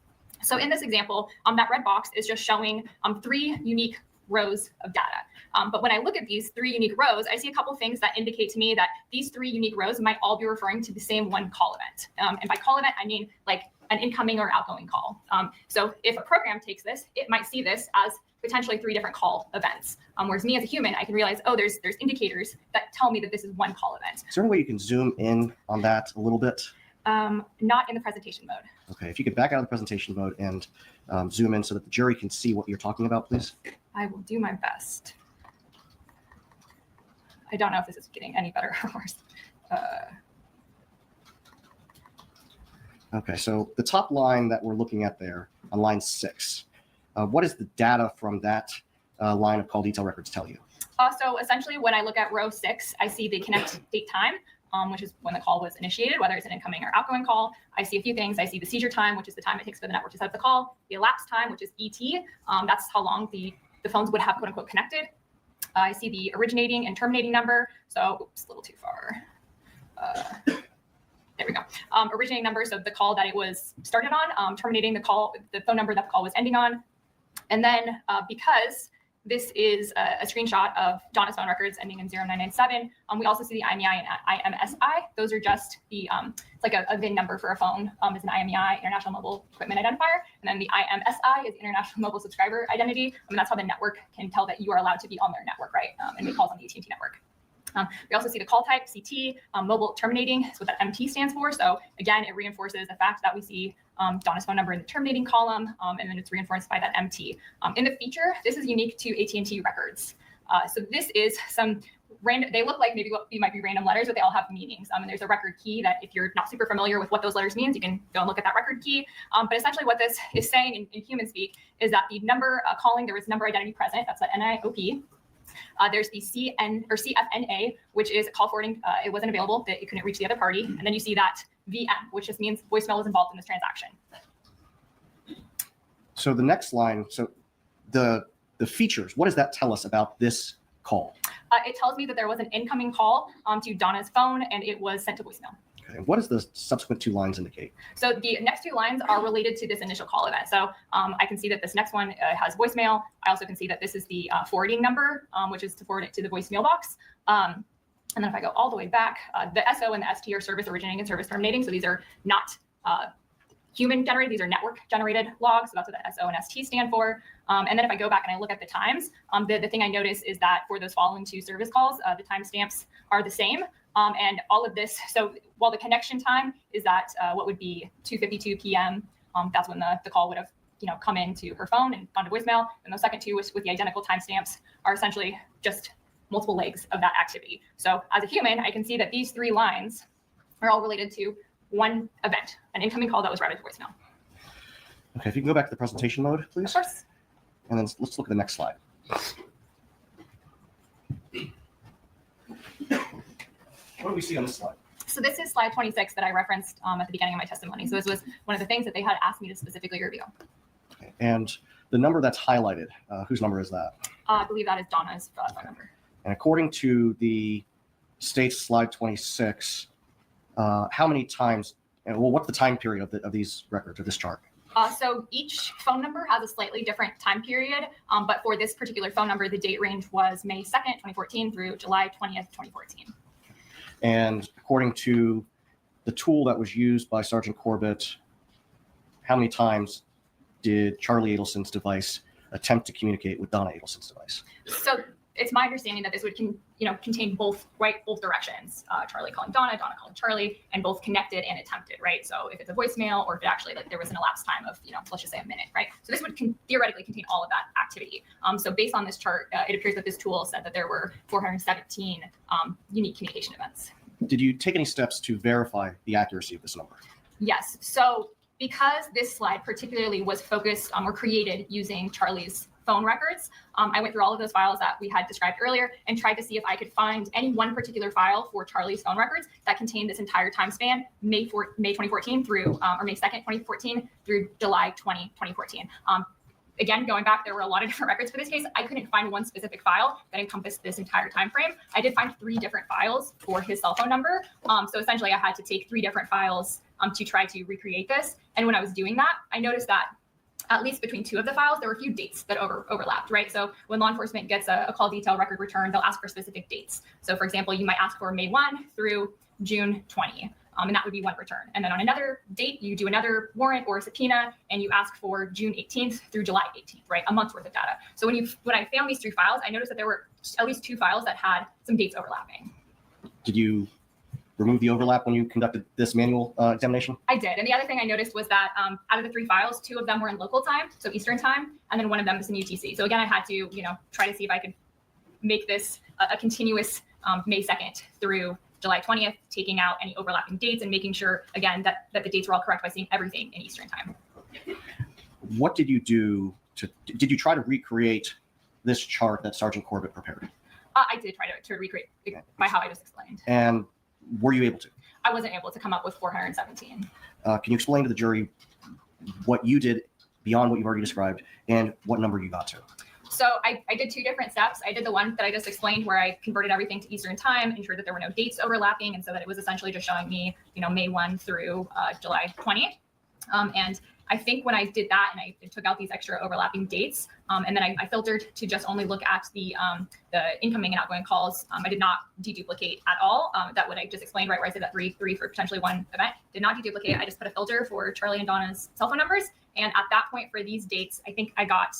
So in this example, that red box is just showing 3 unique rows of data. But when I look at these 3 unique rows, I see a couple things that indicate to me that these 3 unique rows might all be referring to the same one call event. And by call event, I mean like an incoming or outgoing call. So if a program takes this, it might see this as potentially 3 different call events. Whereas me as a human, I can realize, oh, there's indicators that tell me that this is one call event. Is there any way you can zoom in on that a little bit? Not in the presentation mode. Okay, if you could back out of the presentation mode and zoom in so that the jury can see what you're talking about, please. I will do my best. I don't know if this is getting any better or worse. Okay, so the top line that we're looking at there on line 6, What does the data from that line of call detail records tell you? So essentially, when I look at row 6, I see the connect date time, which is when the call was initiated, whether it's an incoming or outgoing call. I see a few things. I see the seizure time, which is the time it takes for the network to set up the call, the elapsed time, which is ET. That's how long the phones would have quote unquote connected. I see the originating and terminating number. So, oops, a little too far. There we go. Originating number, so the call that it was started on, terminating the call, the phone number that the call was ending on. And then because this is a screenshot of Donna's phone records ending in 0997, we also see the IMEI and IMSI. Those are just the, it's like a VIN number for a phone is an IMEI, International Mobile Equipment Identifier. And then the IMSI is International Mobile Subscriber Identity. And that's how the network can tell that you are allowed to be on their network, right? And make calls on the AT&T network. We also see the call type, CT, mobile terminating, is what that MT stands for. So again, it reinforces the fact that we see Donna's phone number in the terminating column, and then it's reinforced by that MT. In the feature, this is unique to AT&T records. So this is some random, they look like maybe what might be random letters, but they all have meanings. And there's a record key that if you're not super familiar with what those letters means, you can go and look at that record key. But essentially what this is saying in human speak is that the number calling, there was number identity present, that's that NIOP. There's the CN or CFNA, which is call forwarding. It wasn't available, that it couldn't reach the other party. And then you see that VM, which just means voicemail was involved in this transaction. So the next line, so the features, what does that tell us about this call? It tells me that there was an incoming call to Donna's phone and it was sent to voicemail. Okay. What does the subsequent 2 lines indicate? So the next 2 lines are related to this initial call event. So I can see that this next one has voicemail. I also can see that this is the forwarding number, which is to forward it to the voicemail box. And then if I go all the way back, the SO and the ST are service originating and service terminating. So these are not human generated, these are network generated logs. So that's what the SO and ST stand for. And then if I go back and I look at the times, the thing I notice is that for those following 2 service calls, the timestamps are the same. And all of this, so while the connection time is that what would be 2:52 p.m., that's when the call would have come into her phone and gone to voicemail. And those second 2 with the identical timestamps are essentially just multiple legs of that activity. So as a human, I can see that these 3 lines are all related to one event, an incoming call that was routed to voicemail. Okay, if you can go back to the presentation mode, please. Of course. And then let's look at the next slide. What do we see on this slide? So this is slide 26 that I referenced at the beginning of my testimony. So this was one of the things that they had asked me to specifically review. Okay. And the number that's highlighted, whose number is that? I believe that is Donna's phone number. And according to the state's slide 26, how many times, well, what's the time period of these records, of this chart? So each phone number has a slightly different time period, but for this particular phone number, the date range was May 2nd, 2014 through July 20th, 2014. And according to the tool that was used by Sergeant Corbett, how many times did Charlie Adelson's device attempt to communicate with Donna Adelson's device? So it's my understanding that this would contain both directions. Charlie calling Donna, Donna calling Charlie, and both connected and attempted, right? So if it's a voicemail or if it actually there was an elapsed time of let's just say a minute, right? So this would theoretically contain all of that activity. So based on this chart, it appears that this tool said that there were 417 unique communication events. Did you take any steps to verify the accuracy of this number? Yes. So because this slide particularly was focused or created using Charlie's phone records, I went through all of those files that we had described earlier and tried to see if I could find any one particular file for Charlie's phone records that contained this entire time span, May 2014 through, or May 2nd, 2014 through July 2014. Again, going back, there were a lot of different records for this case. I couldn't find one specific file that encompassed this entire time frame. I did find 3 different files for his cell phone number. So essentially, I had to take 3 different files to try to recreate this. And when I was doing that, I noticed that at least between 2 of the files, there were a few dates that overlapped, right? So when law enforcement gets a call detail record return, they'll ask for specific dates. So for example, you might ask for May 1 through June 20. And that would be one return. And then on another date, you do another warrant or a subpoena, and you ask for June 18th through July 18th, right? A month's worth of data. So when I found these 3 files, I noticed that there were at least 2 files that had some dates overlapping. Did you remove the overlap when you conducted this manual examination? I did. And the other thing I noticed was that out of the 3 files, 2 of them were in local time, so Eastern time, and then one of them was in UTC. So again, I had to, try to see if I could make this a continuous May 2nd through July 20th, taking out any overlapping dates and making sure, again, that the dates were all correct by seeing everything in Eastern time. What did you do did you try to recreate this chart that Sergeant Corbett prepared? I did try to recreate it by how I just explained. And were you able to? I wasn't able to come up with 417. Can you explain to the jury what you did beyond what you've already described and what number you got to? So I did two different steps. I did the one that I just explained where I converted everything to Eastern time, ensured that there were no dates overlapping, and so that it was essentially just showing me, May 1 through July 20th. And I think when I did that and I took out these extra overlapping dates, and then I filtered to just only look at the incoming and outgoing calls. I did not deduplicate at all. That what I just explained, right, where I said that three for potentially one event, did not deduplicate. I just put a filter for Charlie and Donna's cell phone numbers. And at that point for these dates, I think I got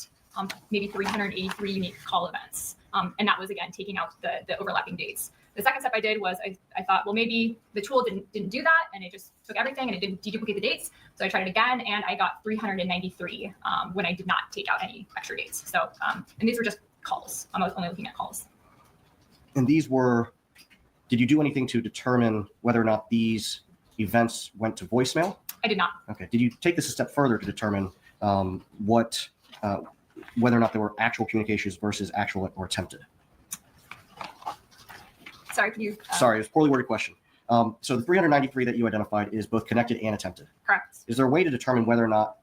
maybe 383 unique call events. And that was, again, taking out the overlapping dates. The second step I did was I thought, well, maybe the tool didn't do that, and it just took everything and it didn't deduplicate the dates. So I tried it again, and I got 393 when I did not take out any extra dates. So, and these were just calls. I was only looking at calls. And these were, did you do anything to determine whether or not these events went to voicemail? I did not. Okay. Did you take this a step further to determine whether or not there were actual communications versus actual or attempted? Sorry, could you? Sorry, it was a poorly worded question. So the 393 that you identified is both connected and attempted. Correct. Is there a way to determine whether or not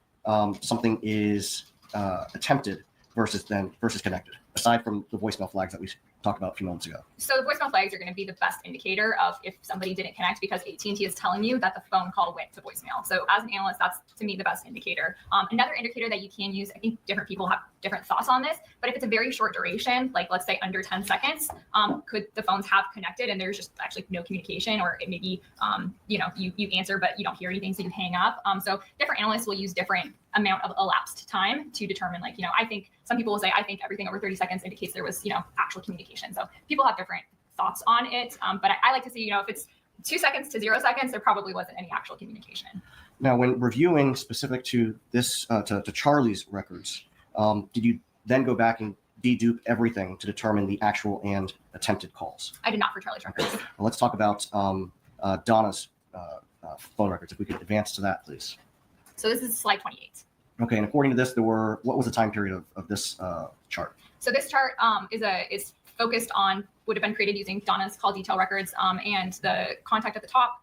something is attempted versus connected, aside from the voicemail flags that we talked about a few moments ago? So the voicemail flags are going to be the best indicator of if somebody didn't connect, because AT&T is telling you that the phone call went to voicemail. So as an analyst, that's to me the best indicator. Another indicator that you can use, I think different people have different thoughts on this, but if it's a very short duration, like let's say under 10 seconds, could the phones have connected and there's just actually no communication, or it may be, you answer, but you don't hear anything, so you hang up. So different analysts will use different amount of elapsed time to determine, like, I think some people will say, I think everything over 30 seconds indicates there was, actual communication. So people have different thoughts on it. But I like to see, if it's 2 seconds to 0 seconds, there probably wasn't any actual communication. Now, when reviewing specific to this, to Charlie's records, did you then go back and dedupe everything to determine the actual and attempted calls? I did not for Charlie's records. Well, let's talk about Donna's phone records. If we could advance to that, please. So this is slide 28. Okay, and according to this, what was the time period of this chart? So this chart is focused on, would have been created using Donna's call detail records, and the contact at the top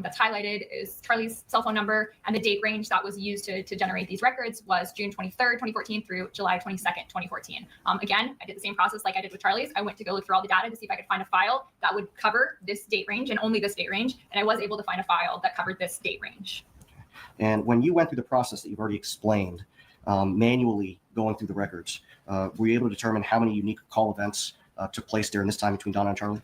that's highlighted is Charlie's cell phone number, and the date range that was used to generate these records was June 23rd, 2014 through July 22nd, 2014. Again, I did the same process like I did with Charlie's. I went to go look through all the data to see if I could find a file that would cover this date range and only this date range, and I was able to find a file that covered this date range. And when you went through the process that you've already explained, manually going through the records, were you able to determine how many unique call events took place during this time between Donna and Charlie?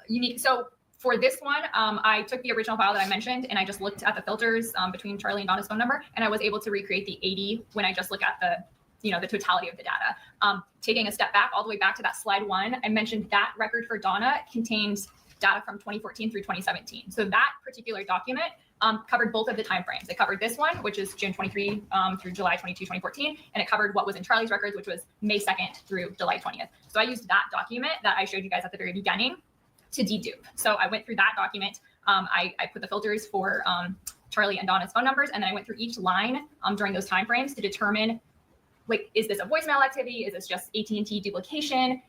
Unique. So for this one, I took the original file that I mentioned, and I just looked at the filters between Charlie and Donna's phone number, and I was able to recreate the 80 when I just look at the totality of the data. Taking a step back, all the way back to that slide 1, I mentioned that record for Donna contains data from 2014 through 2017. So that particular document covered both of the timeframes. It covered this one, which is June 23 through July 22, 2014, and it covered what was in Charlie's records, which was May 2nd through July 20th. So I used that document that I showed you guys at the very beginning to dedupe. So I went through that document. I put the filters for Charlie and Donna's phone numbers, and then I went through each line during those timeframes to determine, like, is this a voicemail activity? Is this just AT&T duplication?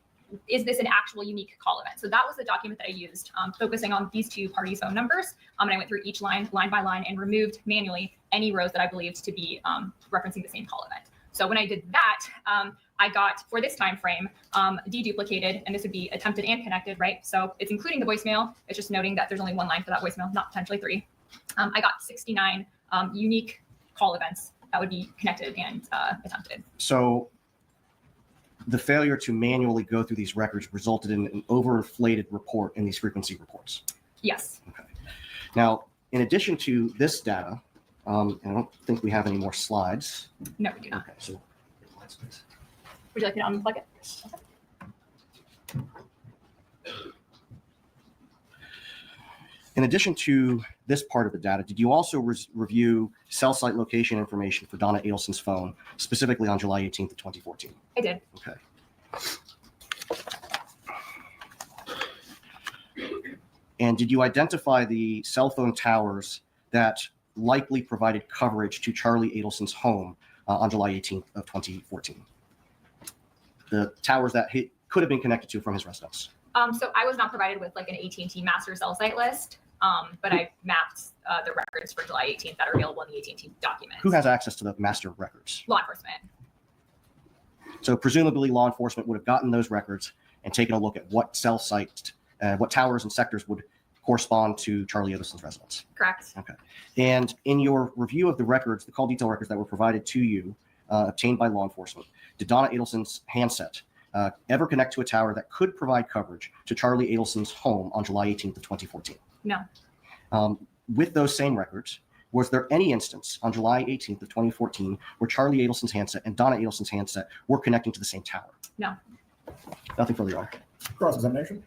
Is this an actual unique call event? So that was the document that I used, focusing on these two parties' phone numbers. And I went through each line by line, and removed manually any rows that I believed to be referencing the same call event. So when I did that, I got, for this time frame, deduplicated, and this would be attempted and connected, right? So it's including the voicemail. It's just noting that there's only one line for that voicemail, not potentially 3. I got 69 unique call events that would be connected and attempted. So the failure to manually go through these records resulted in an overinflated report in these frequency reports. Yes. Okay. Now, in addition to this data, and I don't think we have any more slides. No, we do not. Okay, so Would you like me to unplug it? Okay. in addition to this part of the data, did you also review cell site location information for Donna Adelson's phone, specifically on July 18th of 2014? I did. Okay. And did you identify the cell phone towers that likely provided coverage to Charlie Adelson's home on July 18th of 2014. The towers that he could have been connected to from his residence. So I was not provided with like an AT&T master cell site list, but I mapped the records for July 18th that are available in the AT&T document. Who has access to the master records? Law enforcement. So presumably law enforcement would have gotten those records and taken a look at what cell sites, what towers and sectors would correspond to Charlie Edelson's residence. Correct. Okay. And in your review of the records, the call detail records that were provided to you, obtained by law enforcement, did Donna Edelson's handset ever connect to a tower that could provide coverage to Charlie Edelson's home on July 18th of 2014? No. With those same records, was there any instance on July 18th of 2014 where Charlie Edelson's handset and Donna Edelson's handset were connecting to the same tower? No. Nothing further, Your Honor. Cross-examination?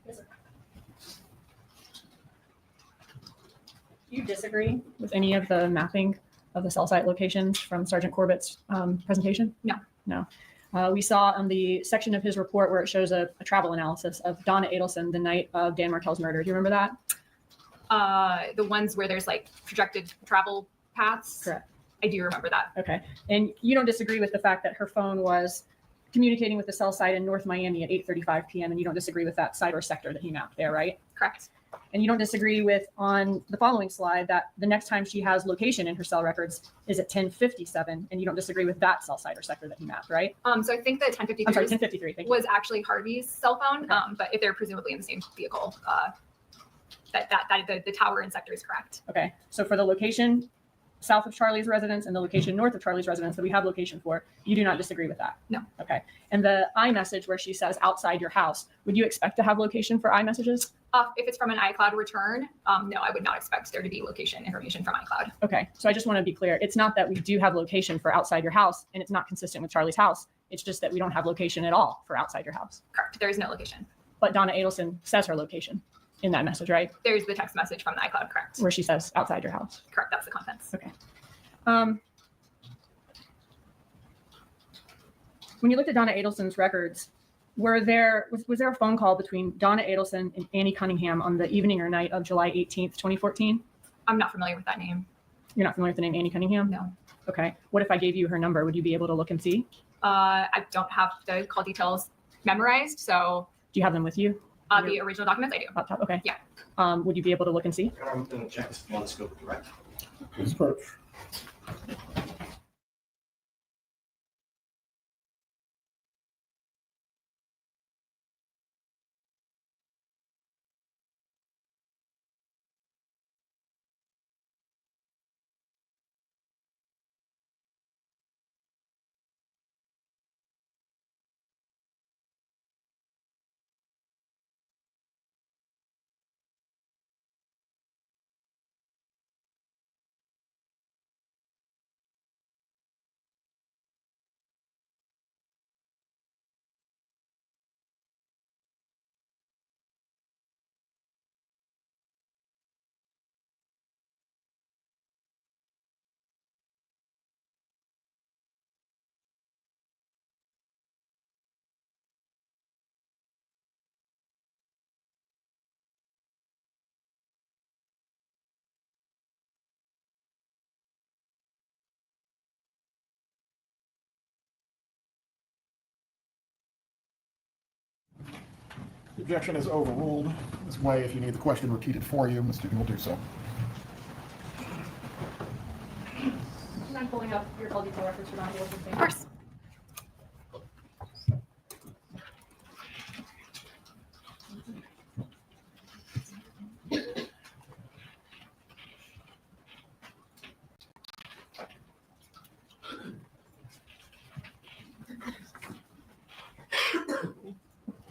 Do you disagree with any of the mapping of the cell site locations from Sergeant Corbett's presentation? No. No. We saw on the section of his report where it shows a travel analysis of Donna Edelson the night of Dan Markel's murder. Do you remember that? The ones where there's like projected travel paths. Correct. I do remember that. Okay. And you don't disagree with the fact that her phone was communicating with the cell site in North Miami at 8:35 p.m. and you don't disagree with that site or sector that he mapped there, right? Correct. And you don't disagree with on the following slide that the next time she has location in her cell records is at 10:57, and you don't disagree with that cell site or sector that he mapped, right? So I think the 1053 I'm sorry, 10:53. Thank you. was actually Harvey's cell phone, but if they're presumably in the same vehicle, the tower and sector is correct. Okay. So for the location south of Charlie's residence and the location north of Charlie's residence that we have location for, you do not disagree with that? No. Okay. And the iMessage where she says outside your house, would you expect to have location for iMessages? If it's from an iCloud return, no, I would not expect there to be location information from iCloud. Okay. So I just want to be clear. It's not that we do have location for outside your house and it's not consistent with Charlie's house. It's just that we don't have location at all for outside your house. Correct. There is no location. But Donna Edelson says her location in that message, right? There's the text message from the iCloud. Correct. Where she says outside your house. Correct. That's the contents. Okay. When you looked at Donna Edelson's records, was there a phone call between Donna Edelson and Annie Cunningham on the evening or night of July 18th, 2014? I'm not familiar with that name. You're not familiar with the name Annie Cunningham? No. Okay. What if I gave you her number? Would you be able to look and see? I don't have the call details memorized, so. Do you have them with you? The original documents, I do. Laptop? Okay. Yeah. Would you be able to look and see? I'm going to check this beyond the scope of the record. Please approach. The objection is overruled. This way, if you need the question repeated for you, Ms. Dugan will do so. I'm pulling up your call detail records for Donna Edelson. Of course.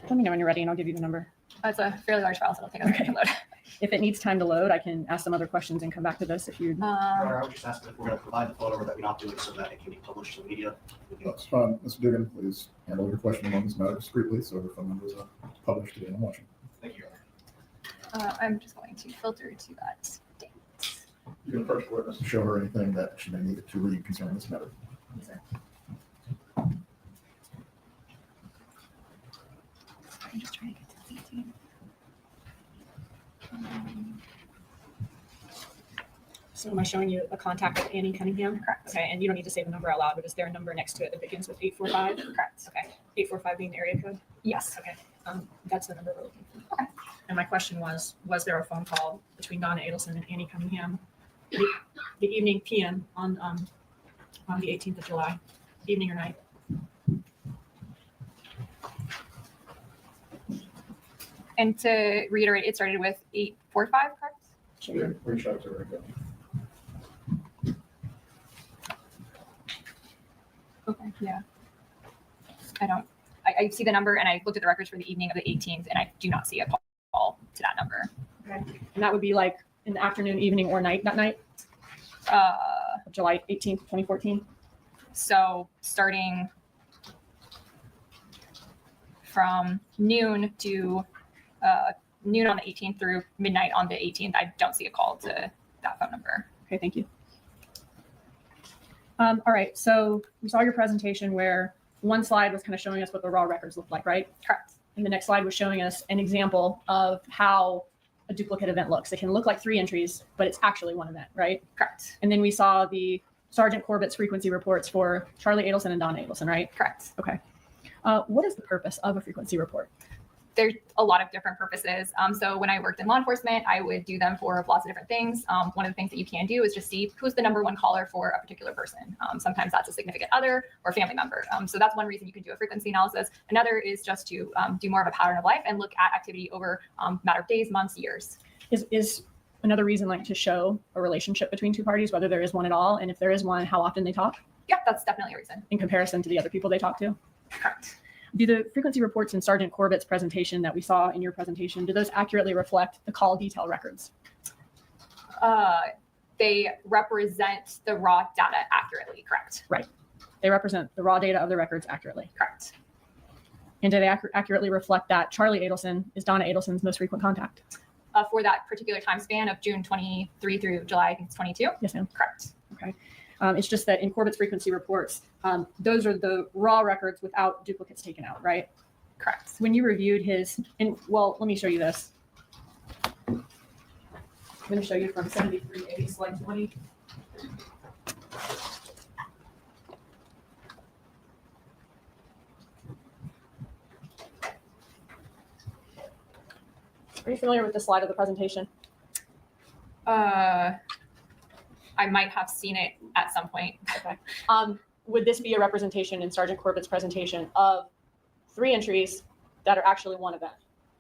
Let me know when you're ready and I'll give you the number. It's a fairly large file, so it'll take us a minute to load. If it needs time to load, I can ask some other questions and come back to this if you. Your Honor, I would just ask that if we're going to provide the phone number that we not do it so that it can be published to the media. That's fine. Mr. Dugan, please handle your questioning on this matter discreetly so the phone numbers are published to anyone watching. Thank you, Your Honor. I'm just going to filter to that date. You can approach the witness to show her anything that she may need to read concerning this matter. Yes, sir. I'm just trying to get to the 18. So am I showing you a contact with Annie Cunningham? Correct. Okay, and you don't need to say the number out loud, but is there a number next to it that begins with 845? Correct. Okay, 845 being the area code? Yes. Okay, that's the number we're looking for. Okay. And my question was there a phone call between Donna Adelson and Annie Cunningham the evening PM on the 18th of July, evening or night? And to reiterate, it started with 845, correct? So reach out to her again. Okay. Yeah. I see the number and I looked at the records for the evening of the 18th and I do not see a call to that number. Okay, and that would be like in the afternoon, evening, or night that night, of July 18th, 2014? So starting from noon to noon on the 18th through midnight on the 18th, I don't see a call to that phone number. Okay, thank you. All right, so we saw your presentation where one slide was kind of showing us what the raw records looked like, right? Correct. And the next slide was showing us an example of how a duplicate event looks. It can look like 3 entries, but it's actually one event, right? Correct. And then we saw the Sergeant Corbett's frequency reports for Charlie Adelson and Donna Adelson, right? Correct. Okay. What is the purpose of a frequency report? There's a lot of different purposes. So when I worked in law enforcement, I would do them for lots of different things. One of the things that you can do is just see who's the number one caller for a particular person. Sometimes that's a significant other or family member. So that's one reason you can do a frequency analysis. Another is just to do more of a pattern of life and look at activity over a matter of days, months, years. Is another reason like to show a relationship between two parties, whether there is one at all, and if there is one, how often they talk Yeah, that's definitely a reason. in comparison to the other people they talk to? Correct. Do the frequency reports in Sergeant Corbett's presentation that we saw in your presentation, do those accurately reflect the call detail records? They represent the raw data accurately. Correct. They represent the raw data of the records accurately. Correct. And do they accurately reflect that Charlie Adelson is Donna Adelson's most frequent contact? For that particular time span of June 23 through July, I think it's 22. Yes, ma'am. Correct. Okay. It's just that in Corbett's frequency reports, those are the raw records without duplicates taken out, right? Correct. When you reviewed his, and well, let me show you this. I'm going to show you from 73A, slide 20. Are you familiar with this slide of the presentation? I might have seen it at some point. Okay. Would this be a representation in Sergeant Corbett's presentation of 3 entries that are actually one event,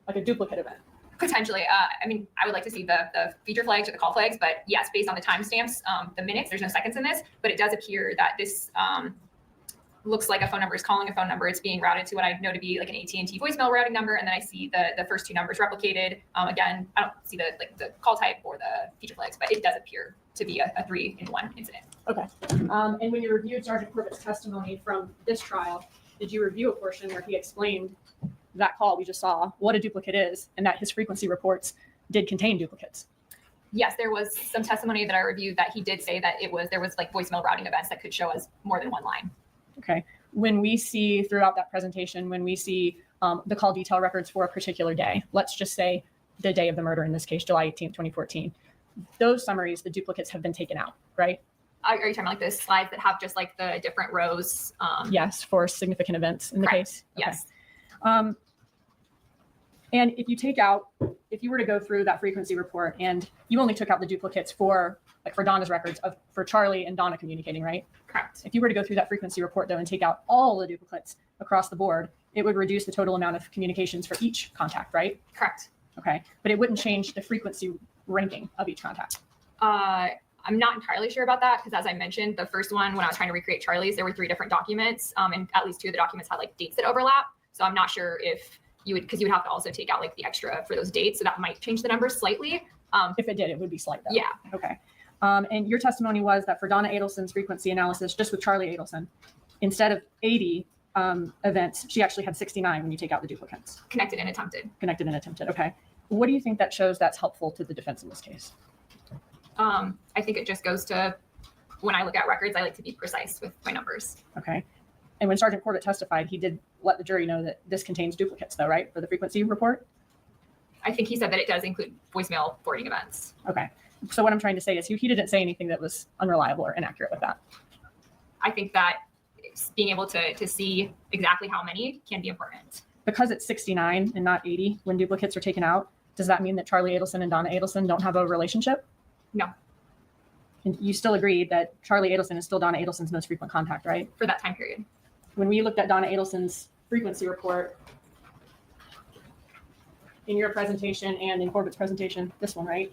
like a duplicate event? Potentially. I mean, I would like to see the feature flags or the call flags, but yes, based on the timestamps, the minutes, there's no seconds in this, but it does appear that this looks like a phone number is calling a phone number. It's being routed to what I know to be like an AT&T voicemail routing number, and then I see the first 2 numbers replicated. Again, I don't see the call type or the feature flags, but it does appear to be a 3-in-1 incident. Okay. And when you reviewed Sergeant Corbett's testimony from this trial, did you review a portion where he explained that call we just saw, what a duplicate is, and that his frequency reports did contain duplicates? Yes, there was some testimony that I reviewed that he did say that there was like voicemail routing events that could show us more than one line. Okay. When we see throughout that presentation, when we see the call detail records for a particular day, let's just say the day of the murder, in this case, July 18th, 2014, those summaries, the duplicates have been taken out, right? Are you talking about like the slides that have just like the different rows? Yes, for significant events in the Correct. case. Yes. Okay. And if you were to go through that frequency report and you only took out the duplicates for Donna's records for Charlie and Donna communicating, right? Correct. If you were to go through that frequency report though and take out all the duplicates across the board, it would reduce the total amount of communications for each contact, right? Correct. Okay. But it wouldn't change the frequency ranking of each contact. I'm not entirely sure about that because, as I mentioned, the first one, when I was trying to recreate Charlie's, there were 3 different documents, and at least 2 of the documents had like dates that overlap. So I'm not sure if you would, because you would have to also take out like the extra for those dates. So that might change the numbers slightly. If it did, it would be slight though. Yeah. Okay. And your testimony was that for Donna Adelson's frequency analysis, just with Charlie Adelson, instead of 80 events, she actually had 69 when you take out the duplicates. Connected and attempted. Connected and attempted. Okay. What do you think that shows that's helpful to the defense in this case? I think it just goes to when I look at records, I like to be precise with my numbers. Okay. And when Sergeant Corbett testified, he did let the jury know that this contains duplicates though, right? For the frequency report? I I think he said that it does include voicemail forwarding events. Okay. So what I'm trying to say is he didn't say anything that was unreliable or inaccurate with that. I think that being able to see exactly how many can be important. Because it's 69 and not 80 when duplicates are taken out, does that mean that Charlie Adelson and Donna Adelson don't have a relationship? No. And you still agreed that Charlie Adelson is still Donna Adelson's most frequent contact, right? For that time period. When we looked at Donna Adelson's frequency report in your presentation and in Corbett's presentation, this one, right?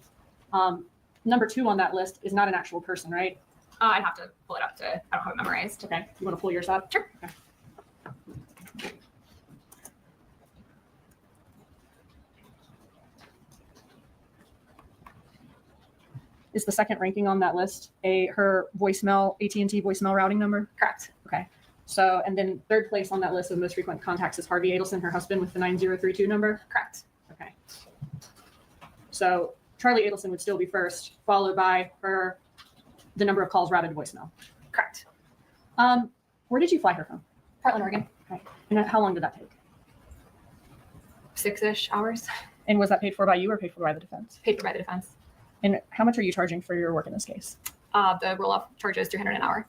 Number 2 on that list is not an actual person, right? I'd have to pull it up I don't have it memorized. Okay. You want to pull yours up? Sure. Okay. Is the second ranking on that list her voicemail, AT&T voicemail routing number? Correct. Okay. So, and then third place on that list of most frequent contacts is Harvey Adelson, her husband, with the 9032 number? Correct. Okay. So Charlie Adelson would still be first, followed by the number of calls routed to voicemail. Correct. Where did you fly her from? Portland, Oregon. Okay. And how long did that take? 6-ish hours. And was that paid for by you or paid for by the defense? Paid for by the defense. And how much are you charging for your work in this case? The roll-off charge is $300 an hour.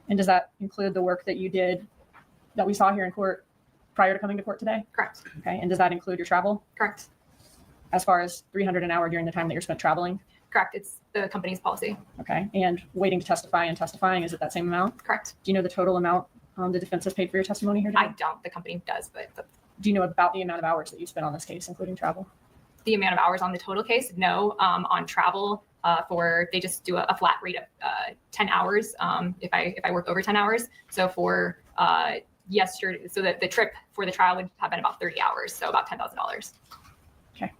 And does that include the work that you did that we saw here in court prior to coming to court today? Correct. Okay. And does that include your travel? Correct. As far as $300 an hour during the time that you're spent traveling? Correct. It's the company's policy. Okay. And waiting to testify and testifying, is it that same amount? Correct. Do you know the total amount the defense has paid for your testimony here today? I don't. The company does, but Do you know about the amount of hours that you spent on this case, including travel? the amount of hours on the total case, no. On travel, they just do a flat rate of 10 hours if I work over 10 hours. So for yesterday, so that the trip for the trial would have been about 30 hours, so about $10,000. Okay,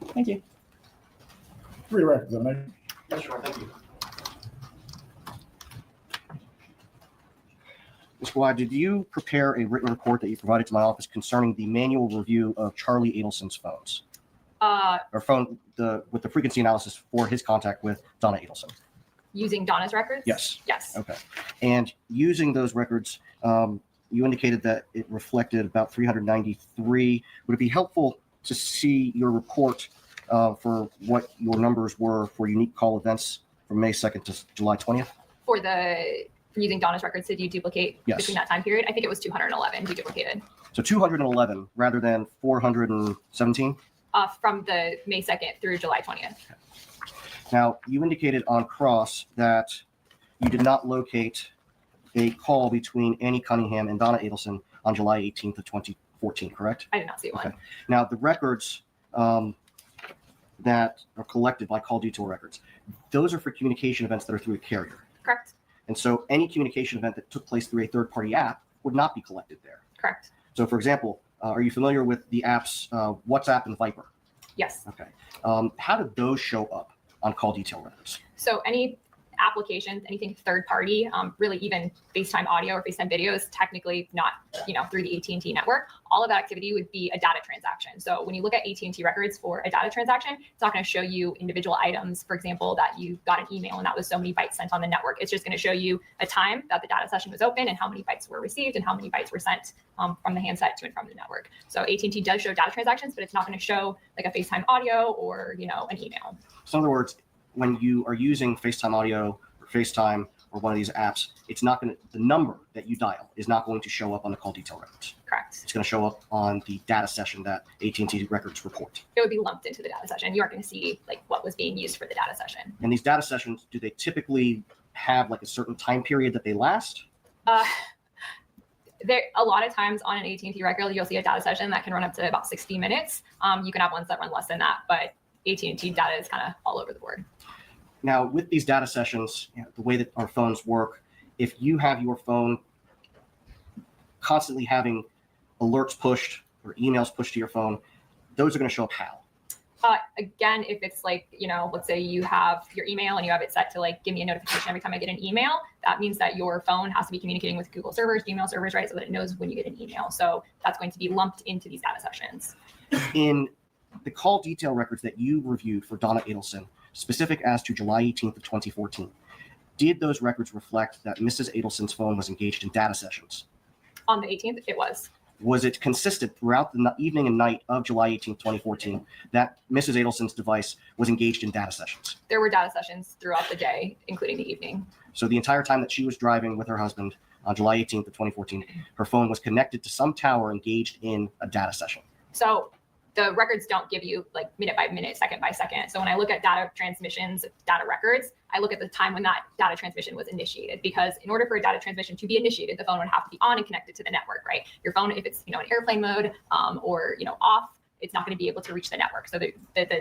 thank you. For your representation. Yes, sure. Thank you. Ms. Wide, did you prepare a written report that you provided to my office concerning the manual review of Charlie Adelson's phones? Or phone with the frequency analysis for his contact with Donna Adelson? Using Donna's records? Yes. Yes. Okay. And using those records, you indicated that it reflected about 393. Would it be helpful to see your report for what your numbers were for unique call events from May 2nd to July 20th? For the using Donna's records, did you duplicate Yes. between that time period? I think it was 211 you duplicated. So 211 rather than 417? From the May 2nd through July 20th. Now, you indicated on cross that you did not locate a call between Annie Cunningham and Donna Adelson on July 18th of 2014, correct? I did not see one. Okay. Now, the records that are collected by call detail records, those are for communication events that are through a carrier. Correct. And so any communication event that took place through a third-party app would not be collected there. Correct. So, for example, are you familiar with the apps WhatsApp and Viper? Yes. Okay. How did those show up on call detail records? So any applications, anything third party, really even FaceTime audio or FaceTime video is technically not, through the AT&T network. All of that activity would be a data transaction. So when you look at AT&T records for a data transaction, it's not going to show you individual items. For example, that you got an email and that was so many bytes sent on the network. It's just going to show you a time that the data session was open and how many bytes were received and how many bytes were sent from the handset to and from the network. So AT&T does show data transactions, but it's not going to show like a FaceTime audio or, an email. So in other words, when you are using FaceTime audio or FaceTime or one of these apps, it's not going to, the number that you dial is not going to show up on the call detail records. Correct. It's going to show up on the data session that AT&T records report. It would be lumped into the data session. You aren't going to see like what was being used for the data session. And these data sessions, do they typically have like a certain time period that they last? There, a lot of times on an AT&T record, you'll see a data session that can run up to about 60 minutes. You can have ones that run less than that, but AT&T data is kind of all over the board. Now, with these data sessions, the way that our phones work, if you have your phone constantly having alerts pushed or emails pushed to your phone, those are going to show up how? Again, if it's like, let's say you have your email and you have it set to like, give me a notification every time I get an email, that means that your phone has to be communicating with Google servers, Gmail servers, right? So that it knows when you get an email. So that's going to be lumped into these data sessions. In the call detail records that you reviewed for Donna Adelson, specific as to July 18th of 2014, did those records reflect that Mrs. Adelson's phone was engaged in data sessions? On the 18th, it was. was it consistent throughout the evening and night of July 18th, 2014, that Mrs. Adelson's device was engaged in data sessions? There were data sessions throughout the day, including the evening. So the entire time that she was driving with her husband on July 18th of 2014, her phone was connected to some tower engaged in a data session. So the records don't give you like minute by minute, second by second. So when I look at data transmissions, data records, I look at the time when that data transmission was initiated, because in order for a data transmission to be initiated, the phone would have to be on and connected to the network, right? Your phone, if it's, in airplane mode or, off, it's not going to be able to reach the network. So the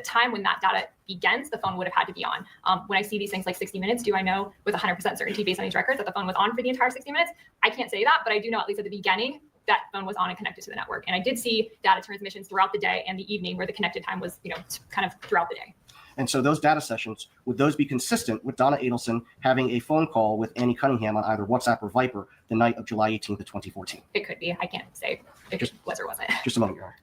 time when that data begins, the phone would have had to be on. When I see these things like 60 minutes, do I know with 100% certainty based on these records that the phone was on for the entire 60 minutes? I can't say that, but I do know at least at the beginning that phone was on and connected to the network. And I did see data transmissions throughout the day and the evening where the connected time was, kind of throughout the day. And so those data sessions, would those be consistent with Donna Adelson having a phone call with Annie Cunningham on either WhatsApp or Viper the night of July 18th of 2014? It could be. I can't say if it was or wasn't. Just a moment, Your Honor.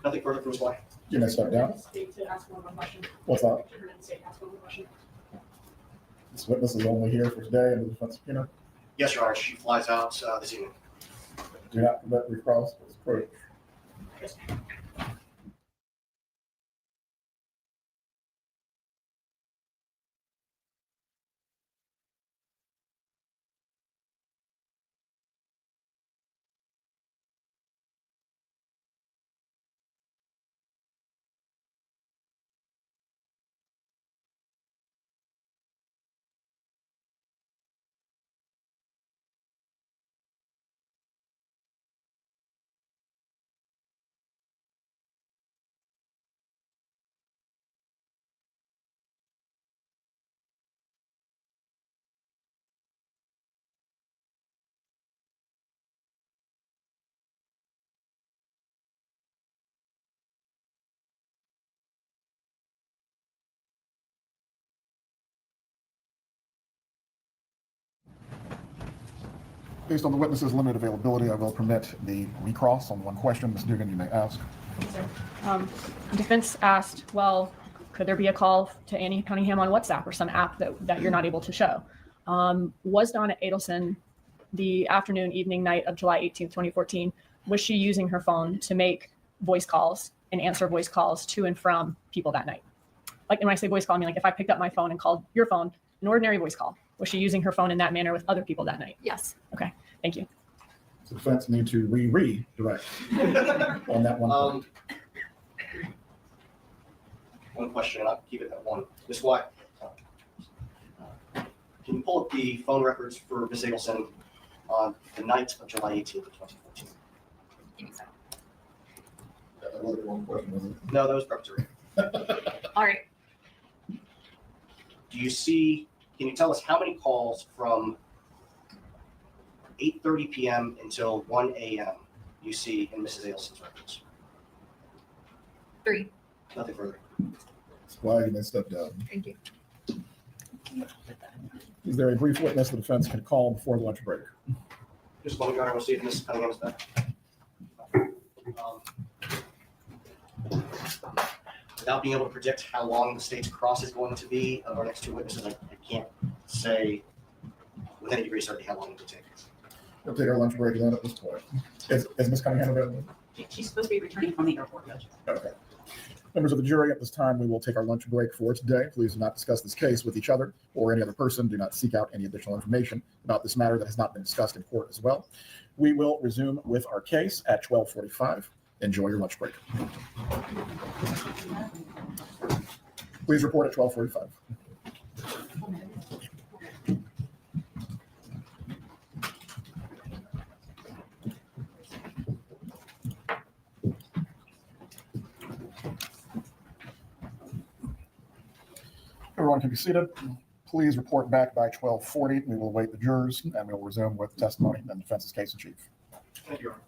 Nothing further from Ms. White. You may step down. State to ask one more question. What's that? State to ask one more question. This witness is only here for today and the defense subpoena. Yes, Your Honor. She flies out this evening. Do not permit recross. Approach. Based on the witness's limited availability, I will permit the recross on one question. Ms. Dugan, you may ask. Defense asked, well, could there be a call to Annie Cunningham on WhatsApp or some app that you're not able to show? Was Donna Adelson the afternoon, evening, night of July 18th, 2014, was she using her phone to make voice calls and answer voice calls to and from people that night? Like, and when I say voice call, I mean like if I picked up my phone and called your phone, an ordinary voice call, was she using her phone in that manner with other people that night? Yes. Okay, thank you. So the defense need to redirect on that one. One question, and I'll keep it at one. Ms. White, can you pull up the phone records for Ms. Adelson on the night of July 18th of 2014? Give me a second. That wasn't one question, was it? No, that was preparatory. All right. Do you see, can you tell us how many calls from 8:30 p.m. until 1 a.m. you see in Mrs. Adelson's records? 3. Nothing further. That's why you may step down. Thank you. Is there a brief witness the defense can call before the lunch break? Just a moment, Your Honor. We'll see if Ms. Cunningham is back. Without being able to predict how long the state's cross is going to be of our next two witnesses, I can't say with any degree of certainty how long it will take. We'll take our lunch break then at this point. Is Ms. Cunningham available? She's supposed to be returning from the airport, Judge. Okay. Members of the jury, at this time, we will take our lunch break for today. Please do not discuss this case with each other or any other person. Do not seek out any additional information about this matter that has not been discussed in court as well. We will resume with our case at 12:45. Enjoy your lunch break. Please report at 12:45. Everyone can be seated. Please report back by 12:40. We will await the jurors and we will resume with testimony and defense's case in chief. Thank you, Your Honor.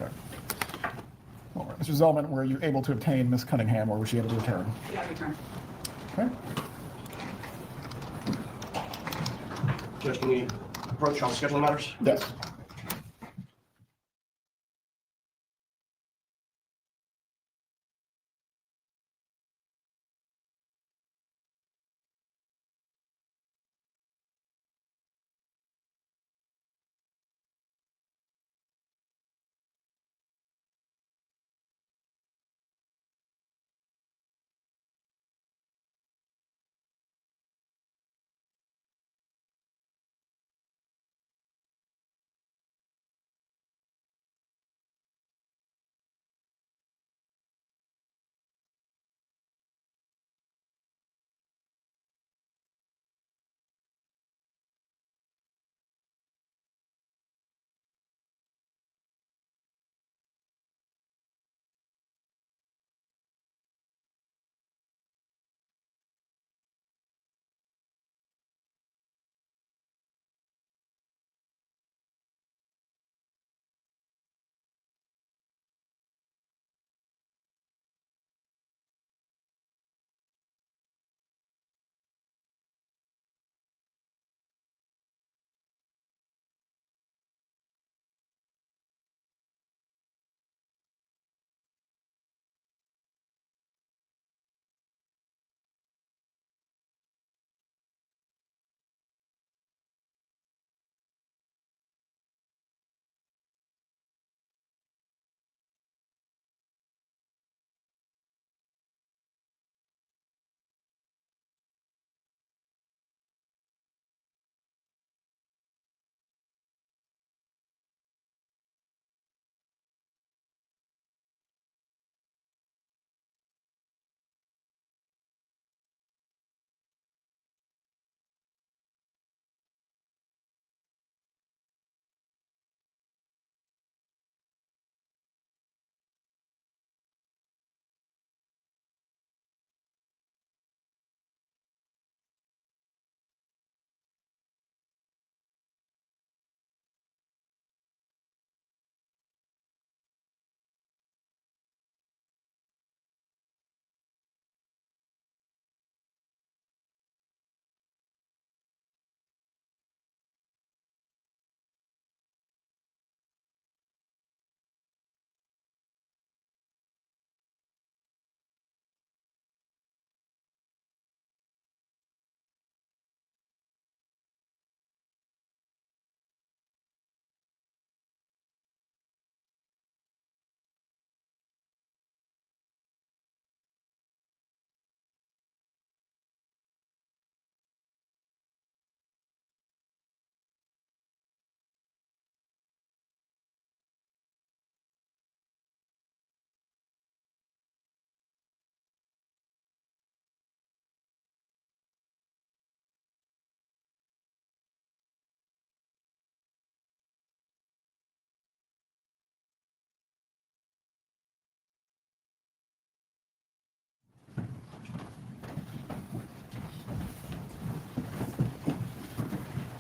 Okay. All right. Mr. Zellman, were you able to obtain Ms. Cunningham, or was she able to return? Yeah, return. Okay. Judge, can we approach on scheduling matters? Yes.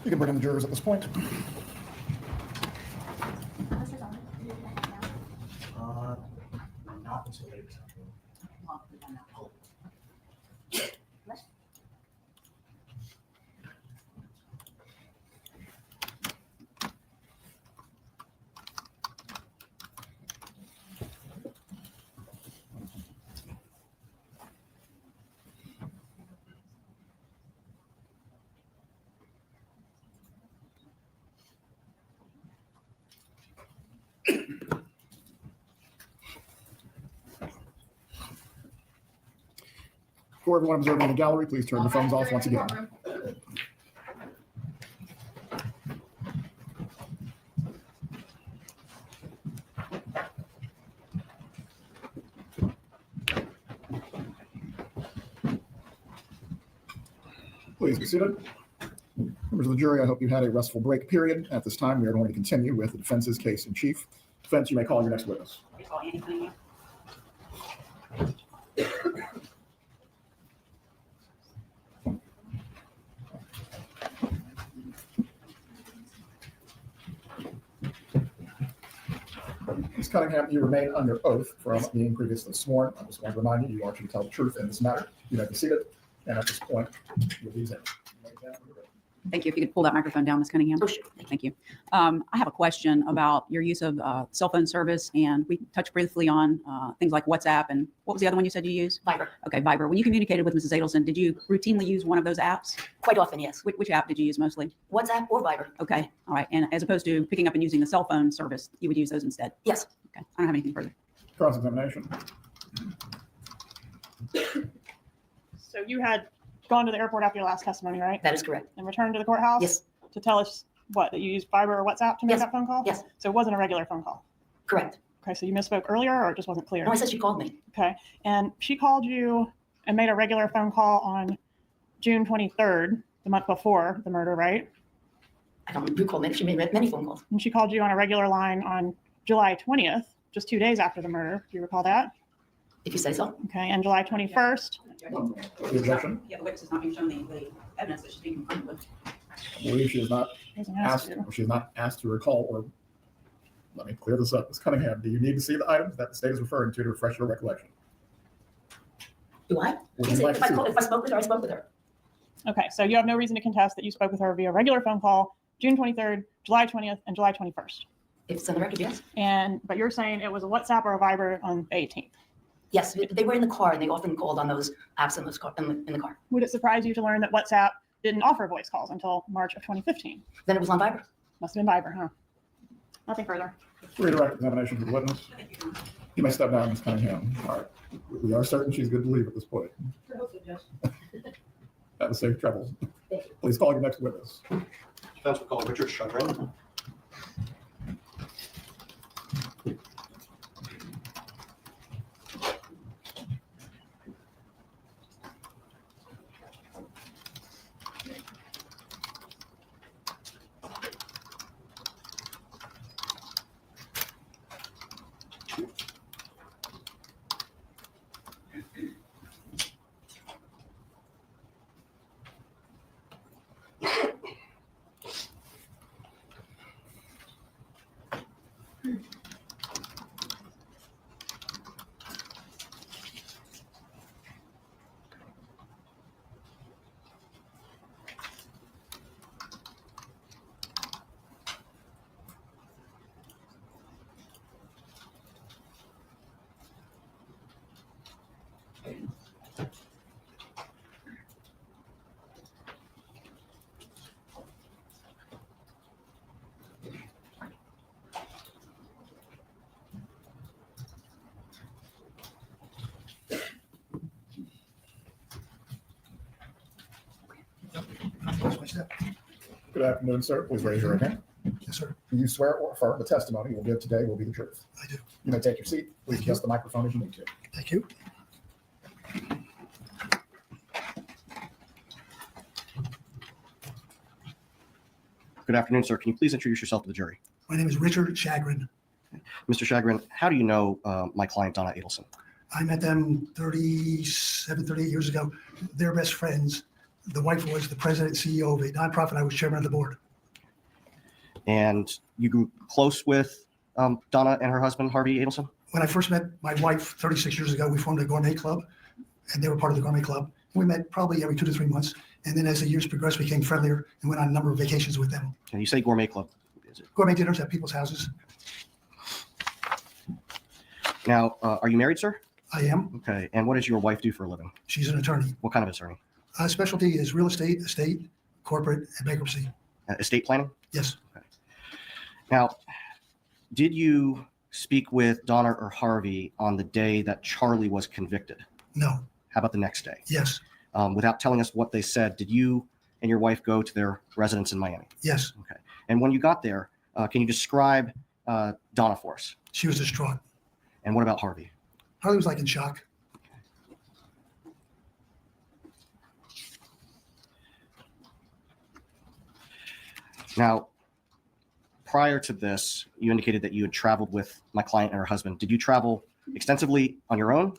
You can bring in the jurors at this point. Not until later. For everyone observing in the gallery, please turn your phones off once again. Please be seated. Members of the jury, I hope you had a restful break period. At this time, we are going to continue with the defense's case in chief. Defense, you may call your next witness. Ms. Cunningham, you remain under oath from being previously sworn. I just want to remind you, you are to tell the truth in this matter. You may be seated, and at this point, you'll be examined. Thank you. If you could pull that microphone down, Ms. Cunningham. Oh, sure. Thank you. I have a question about your use of cell phone service, and we touched briefly on things like WhatsApp, and what was the other one you said you use? Viber. Okay, Viber. When you communicated with Mrs. Adelson, did you routinely use one of those apps? Quite often, yes. Which app did you use mostly? WhatsApp or Viber. Okay, all right. And as opposed to picking up and using the cell phone service, you would use those instead? Yes. Okay, I don't have anything further. Cross-examination. So you had gone to the airport after your last testimony, right? That is correct. And returned to the courthouse? Yes. To tell us what, that you used Viber or WhatsApp to make Yes. that phone call? Yes. So it wasn't a regular phone call? Correct. Okay, so you misspoke earlier or it just wasn't clear? No, I said she called me. Okay, and she called you and made a regular phone call on June 23rd, the month before the murder, right? I don't recall many. She made many phone calls. And she called you on a regular line on July 20th, just 2 days after the murder. Do you recall that? If you say so. Okay, and July 21st? The objection. Yeah, the witness is not being shown the evidence that she's being confronted with. I believe she is not Doesn't asked, ask you. or she is not asked to recall, or let me clear this up. Ms. Cunningham, do you need to see the items that the state is referring to refresh your recollection? Do I? Would Yes, you like if to I see call- it? if I spoke with her, I spoke with her. Okay, so you have no reason to contest that you spoke with her via regular phone call, June 23rd, July 20th, and July 21st. If it's on the record, yes. But you're saying it was a WhatsApp or a Viber on the 18th. Yes, they were in the car and they often called on those apps in the car. Would it surprise you to learn that WhatsApp didn't offer voice calls until March of 2015? Then it was on Viber. Must have been Viber, huh? Nothing further. Redirect examination to the witness. You may step down, Ms. Cunningham. All right. We are certain she's good to leave at this point. Have a safe travels. Please call your next witness. Defense will call Richard Chagrin. Good afternoon, sir. Please raise your right hand. Yes, sir. Do you swear or affirm the testimony you will give today will be the truth? I do. You may take your seat. Please adjust the microphone as you need to. Thank you. Good afternoon, sir. Can you please introduce yourself to the jury? My name is Richard Chagrin. Mr. Chagrin, how do you know my client, Donna Adelson? I met them 38 years ago. They're best friends. The wife was the president and CEO of a nonprofit. I was chairman of the board. And you grew close with Donna and her husband, Harvey Adelson? When I first met my wife 36 years ago, we formed a gourmet club, and they were part of the gourmet club. We met probably every 2 to 3 months. And then as the years progressed, we became friendlier and went on a number of vacations with them. And you say gourmet club. Is it? Gourmet dinners at people's houses. Now, are you married, sir? I am. Okay. And what does your wife do for a living? She's an attorney. What kind of attorney? Specialty is real estate, corporate, and bankruptcy. Estate planning? Yes. Okay. Now, did you speak with Donna or Harvey on the day that Charlie was convicted? No. How about the next day? Yes. Without telling us what they said, did you and your wife go to their residence in Miami? Yes. Okay. And when you got there, can you describe Donna for us? She was distraught. And what about Harvey? Harvey was like in shock. Now, prior to this, you indicated that you had traveled with my client and her husband. Did you travel extensively on your own?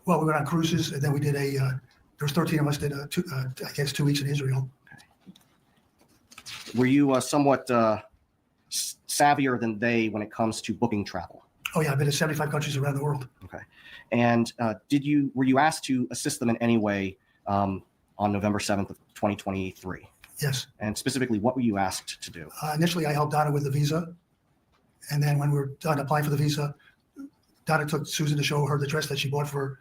Well, we went on cruises, and then we did there was 13 of us did, I guess, 2 weeks in Israel. Were you somewhat savvier than they when it comes to booking travel? Oh, yeah, I've been to 75 countries around the world. Okay. And were you asked to assist them in any way on November 7th of 2023? Yes. And specifically, what were you asked to do? Initially, I helped Donna with the visa. And then when we were done applying for the visa, Donna took Susan to show her the dress that she bought for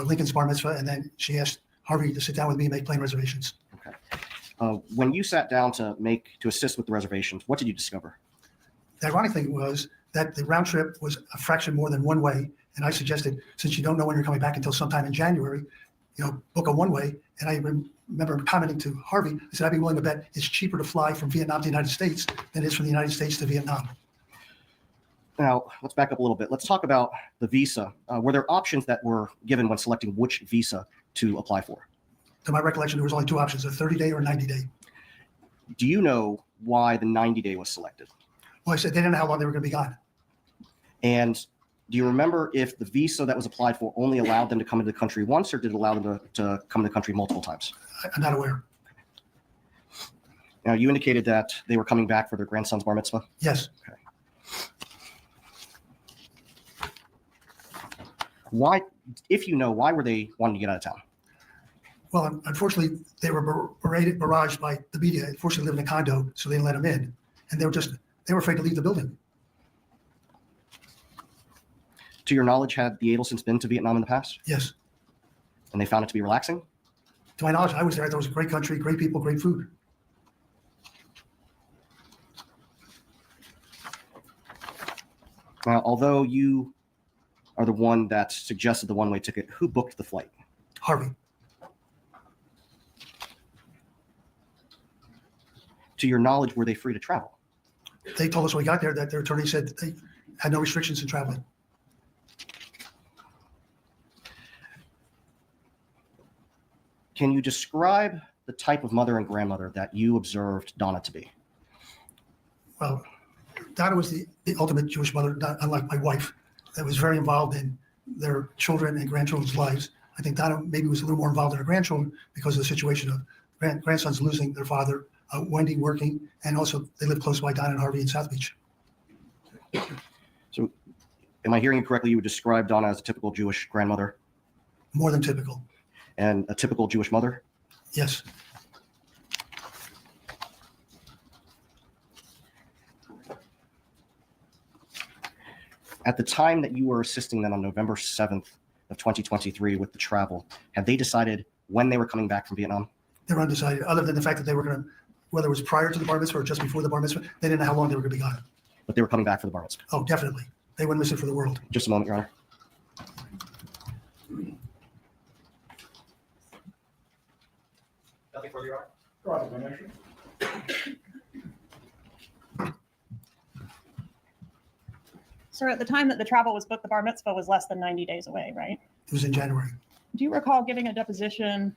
Lincoln's bar mitzvah. And then she asked Harvey to sit down with me and make plane reservations. Okay. When you sat down to assist with the reservations, what did you discover? The ironic thing was that the round trip was a fraction more than one way. And I suggested, since you don't know when you're coming back until sometime in January, book a one way. And I remember commenting to Harvey, I said, I'd be willing to bet it's cheaper to fly from Vietnam to the United States than it is from the United States to Vietnam. Now, let's back up a little bit. Let's talk about the visa. Were there options that were given when selecting which visa to apply for? To my recollection, there was only 2 options, a 30-day or a 90-day. Do you know why the 90-day was selected? Well, I said they didn't know how long they were going to be gone. And do you remember if the visa that was applied for only allowed them to come into the country once, or did it allow them to come to the country multiple times? I'm not aware. Now, you indicated that they were coming back for their grandson's bar mitzvah? Yes. Okay. Why, if you know, why were they wanting to get out of town? Well, unfortunately, they were barraged by the media. Unfortunately, they live in a condo, so they didn't let them in. And they were afraid to leave the building. To your knowledge, had the Adelsons been to Vietnam in the past? Yes. And they found it to be relaxing? To my knowledge, I was there. I thought it was a great country, great people, great food. Now, although you are the one that suggested the one-way ticket, who booked the flight? Harvey. To your knowledge, were they free to travel? They told us when we got there that their attorney said they had no restrictions in traveling. Can you describe the type of mother and grandmother that you observed Donna to be? Well, Donna was the ultimate Jewish mother, unlike my wife, that was very involved in their children and grandchildren's lives. I think Donna maybe was a little more involved in her grandchildren because of the situation of grandsons losing their father, Wendy working, and also they live close by, Donna and Harvey in South Beach. So am I hearing you correctly? You would describe Donna as a typical Jewish grandmother? More than typical. And a typical Jewish mother? Yes. At the time that you were assisting them on November 7th of 2023 with the travel, had they decided when they were coming back from Vietnam? They were undecided, other than the fact that they were going to, whether it was prior to the bar mitzvah or just before the bar mitzvah, they didn't know how long they were going to be gone. But they were coming back for the bar mitzvah? Oh, definitely. They wouldn't miss it for the world. Just a moment, Your Honor. Nothing further, Your Honor. Sir, at the time that the travel was booked, the bar mitzvah was less than 90 days away, right? It was in January. Do you recall giving a deposition?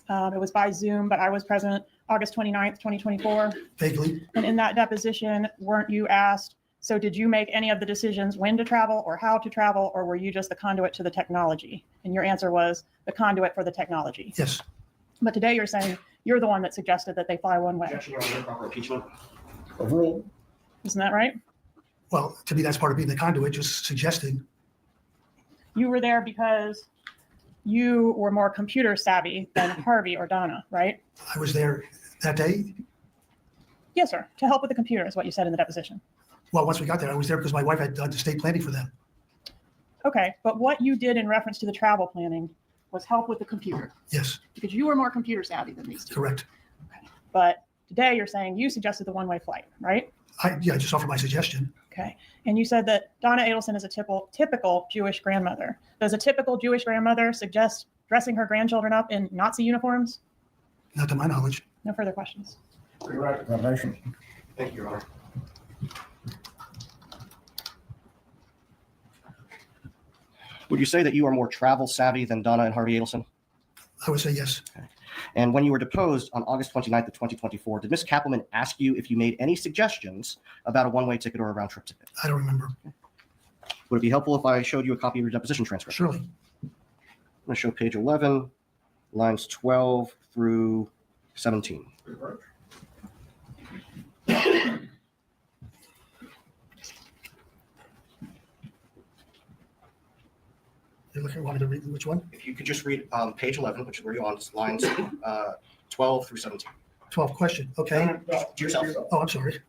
It was by Zoom, but I was present August 29th, 2024. Vaguely. And in that deposition, weren't you asked, so did you make any of the decisions when to travel or how to travel, or were you just the conduit to the technology? And your answer was the conduit for the technology. Yes. But today you're saying you're the one that suggested that they fly one way. Objection, Your Honor, improper impeachment. Overruled. Isn't that right? Well, to me, that's part of being the conduit, just suggesting. You were there because you were more computer savvy than Harvey or Donna, right? I was there that day. Yes, sir. To help with the computer is what you said in the deposition. Well, once we got there, I was there because my wife had done the estate planning for them. Okay, but what you did in reference to the travel planning was help with the computer Yes, because you were more computer savvy than these two. correct. But today you're saying you suggested the one-way flight, right? I just offered my suggestion. Okay. And you said that Donna Adelson is a typical Jewish grandmother. Does a typical Jewish grandmother suggest dressing her grandchildren up in Nazi uniforms? Not to my knowledge. No further questions. Redirect examination. Thank you, Your Honor. Would you say that you are more travel savvy than Donna and Harvey Adelson? I would say yes. And when you were deposed on August 29th of 2024, did Ms. Kappelman ask you if you made any suggestions about a one-way ticket or a round-trip ticket? I don't remember. Would it be helpful if I showed you a copy of your deposition transcript? Surely. I'm going to show page 11, lines 12 through 17. You're looking, want me to read which one? If you could just read page 11, which is where you're on, lines 12 through 17. 12 question. Okay. To yourself. Oh, I'm sorry.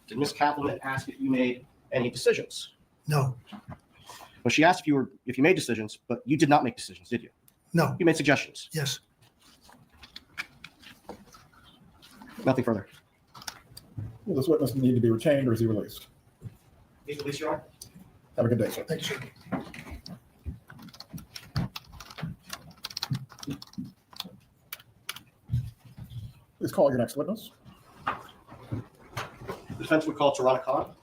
Did Ms. Kappelman ask if you made any decisions? No, Well, she asked if you made decisions, but you did not make decisions, did you? no, You made suggestions. yes. Nothing further. Will this witness need to be retained or is he released? Please release, Your Honor. Have a good day, sir. Thank you, sir. Please call your next witness. The defense would call Donna Khan.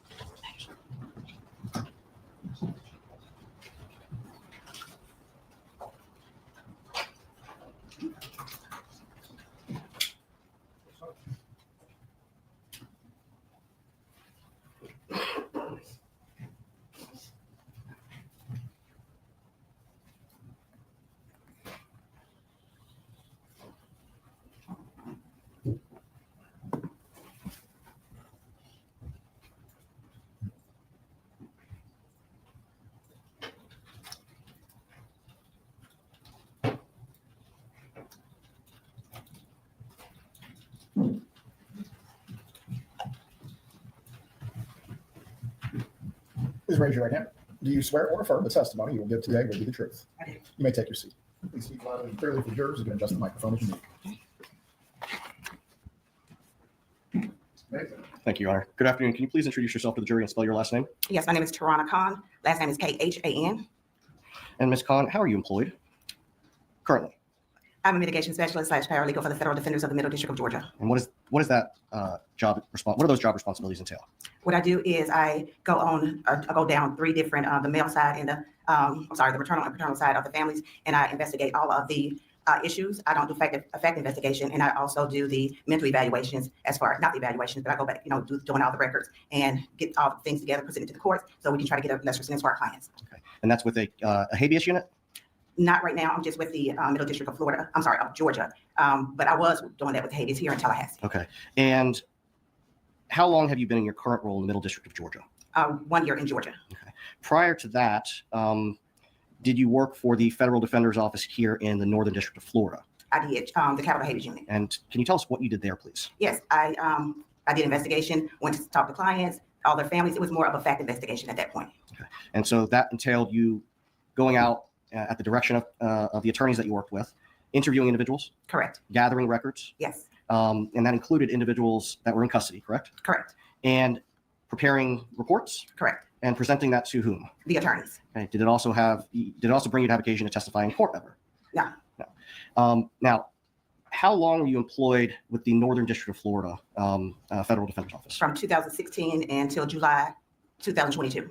Please raise your right hand. Do you swear or affirm the testimony you will give today will be the truth? I do. You may take your seat. Please speak loudly and clearly for jurors. You can adjust the microphone as you need. Thank you, Your Honor. Good afternoon. Can you please introduce yourself to the jury and spell your last name? Yes, my name is Tarana Khan. Last name is Khan. And Ms. Khan, how are you employed currently? I'm a mitigation specialist / paralegal for the Federal Defenders of the Middle District of Georgia. And what is that what are those job responsibilities entail? What I do is I go down three different, the male side and the maternal and paternal side of the families, and I investigate all of the issues. I don't do effect investigation, and I also do the mental evaluations not the evaluations, but I go back, doing all the records and get all the things together, present it to the courts so we can try to get a lesser sentence for our clients. Okay. And that's with a habeas unit? Not right now. I'm just with the Middle District of Georgia. But I was doing that with habeas here in Tallahassee. Okay. And how long have you been in your current role in the Middle District of Georgia? 1 year in Georgia. Okay. Prior to that, did you work for the Federal Defender's Office here in the Northern District of Florida? I did the Capital Habeas Unit. And can you tell us what you did there, please? Yes, I did investigation, went to talk to clients, all their families. It was more of a fact investigation at that point. Okay. And so that entailed you going out at the direction of the attorneys that you worked with, interviewing individuals, Correct. gathering records, Yes, and that included individuals that were in custody, correct? correct, And preparing reports correct. and presenting that to whom? The attorneys. Okay. Did it also bring you to have occasion to testify in court ever? No. No. Now, how long were you employed with the Northern District of Florida Federal Defender's Office? From 2016 until July 2022.